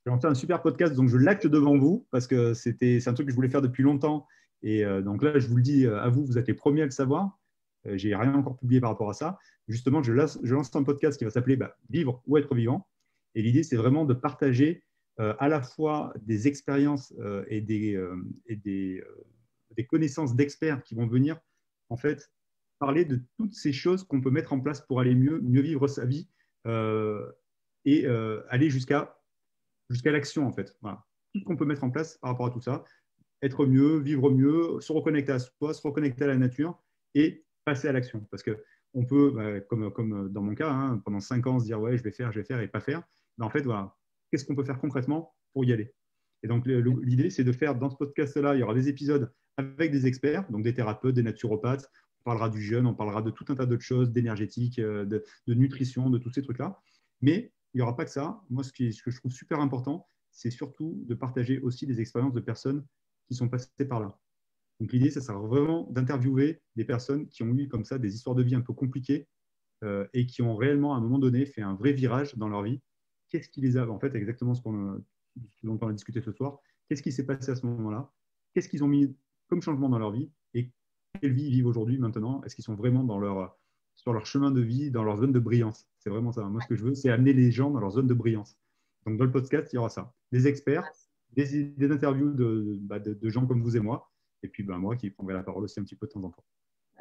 J'ai lancé un super podcast, donc je l'acte devant vous parce que c'est un truc que je voulais faire depuis longtemps. Et donc là, je vous le dis à vous, vous êtes les premiers à le savoir. J'ai rien encore publié par rapport à ça. Justement, je lance un podcast qui va s'appeler Vivre ou être vivant. Et l'idée, c'est vraiment de partager à la fois des expériences des connaissances d'experts qui vont venir en fait parler de toutes ces choses qu'on peut mettre en place pour aller mieux vivre sa vie euh, et aller jusqu'à l'action, en fait. Voilà. Tout ce qu'on peut mettre en place par rapport à tout ça, être mieux, vivre mieux, se reconnecter à soi, se reconnecter à la nature et passer à l'action. Parce que on peut, comme dans mon cas, hein, pendant 5 ans, se dire ouais, je vais faire et pas faire. Mais en fait, voilà, qu'est-ce qu'on peut faire concrètement pour y aller? Et donc, l'idée, c'est de faire dans ce podcast-là, il y aura des épisodes avec des experts, donc des thérapeutes, des naturopathes. On parlera du jeûne, on parlera de tout un tas d'autres choses, d'énergétique, de nutrition, de tous ces trucs-là. Mais il n'y aura pas que ça. Moi, ce que je trouve super important, c'est surtout de partager aussi des expériences de personnes qui sont passées par là. Donc l'idée, ça sera vraiment d'interviewer des personnes qui ont eu comme ça des histoires de vie un peu compliquées et qui ont réellement à un moment donné fait un vrai virage dans leur vie. Qu'est-ce qui les a, en fait, exactement ce dont on a discuté ce soir, qu'est-ce qui s'est passé à ce moment-là, qu'est-ce qu'ils ont mis comme changement dans leur vie et quelle vie ils vivent aujourd'hui, maintenant, est-ce qu'ils sont vraiment sur leur chemin de vie, dans leur zone de brillance. C'est vraiment ça. Moi, ce que je veux, c'est amener les gens dans leur zone de brillance. Donc, dans le podcast, il y aura ça. Des experts, des interviews de gens comme vous et moi, et puis moi qui prendrai la parole aussi un petit peu de temps en temps.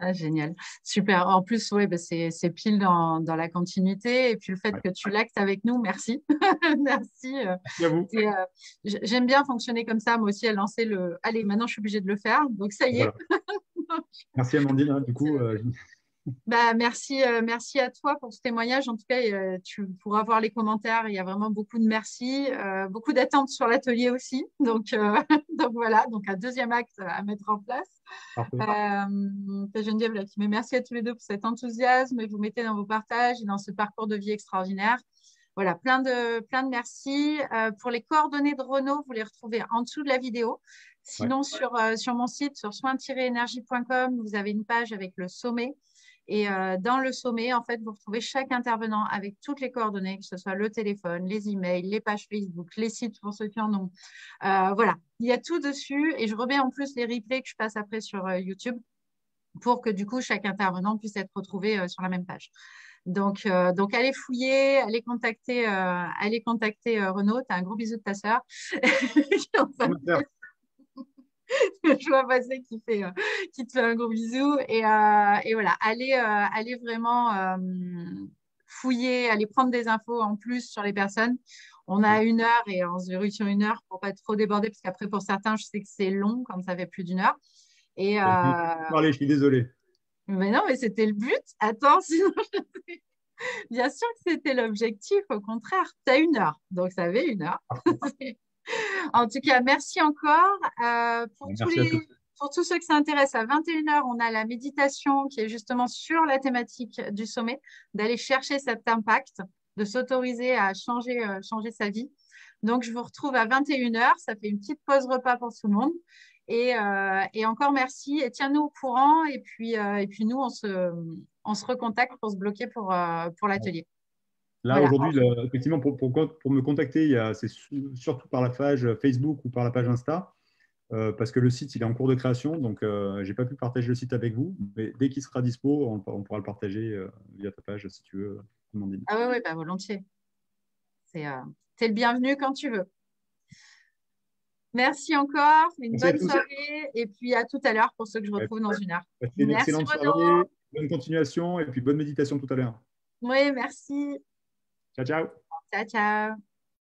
Ah, génial. Super. En plus, ouais, bah, c'est pile dans la continuité. Et puis le fait Ouais. que tu l'actes avec nous, merci. Merci. Merci à vous. J'aime bien fonctionner comme ça. Moi aussi, à lancer le. Allez, maintenant, je suis obligée de le faire. Donc, ça y est. Voilà. Merci Amandine. Hein, du coup, Bah, merci à toi pour ce témoignage. En tout cas, tu pourras voir les commentaires. Il y a vraiment beaucoup de merci, beaucoup d'attentes sur l'atelier aussi. Donc, donc voilà, donc un deuxième acte à mettre en place. parfait. C'est Geneviève là, qui met merci à tous les deux pour cet enthousiasme et vous mettez dans vos partages et dans ce parcours de vie extraordinaire. Voilà, plein de merci. Pour les coordonnées de Renaud, vous les retrouvez en dessous de la vidéo. Ouais. Sinon, sur mon site, sur soin-énergie.com, vous avez une page avec le sommet. Et dans le sommet, en fait, vous retrouvez chaque intervenant avec toutes les coordonnées, que ce soit le téléphone, les emails, les pages Facebook, les sites pour ceux qui en ont. Voilà, il y a tout dessus. Et je remets en plus les replays que je passe après sur YouTube pour que du coup, chaque intervenant puisse être retrouvé sur la même page. Donc allez fouiller, allez contacter Renaud. Tu as un gros bisou de ta sœur. Je vois passer qui te fait un gros bisou. Et voilà, allez vraiment fouiller, allez prendre des infos en plus sur les personnes. On a 1 heure et on se verrouille sur 1 heure pour pas être trop déborder, parce qu'après, pour certains, je sais que c'est long quand ça fait plus d'1 heure. Et, Parler, je suis désolé. mais non, mais c'était le but. Attends, sinon, bien sûr que c'était l'objectif. Au contraire, tu as 1 heure. Donc, ça avait 1 heure. En tout cas, merci encore. Merci à tous. Pour tous ceux que ça intéresse, à 21 heures, on a la méditation qui est justement sur la thématique du sommet, d'aller chercher cet impact, de s'autoriser à changer sa vie. Donc, je vous retrouve à 21 heures. Ça fait une petite pause repas pour tout le monde. Et encore merci. Et tiens-nous au courant. Et puis nous, on se recontacte pour se bloquer pour l'atelier. Là, Voilà. aujourd'hui, effectivement, pour me contacter, c'est surtout par la page Facebook ou par la page Insta, parce que le site, il est en cours de création, donc je n'ai pas pu partager le site avec vous, mais dès qu'il sera dispo, on pourra le partager via ta page, si tu veux, Amandine. Ah oui, bah, volontiers. T'es le bienvenu quand tu veux. Merci encore, une Merci à bonne tous. soirée et puis à tout à l'heure pour ceux que je Ouais. retrouve dans 1 heure. Passez une Merci excellente Renaud. soirée, bonne continuation et puis bonne méditation tout à l'heure. Oui, merci. Ciao, ciao. Ciao, ciao.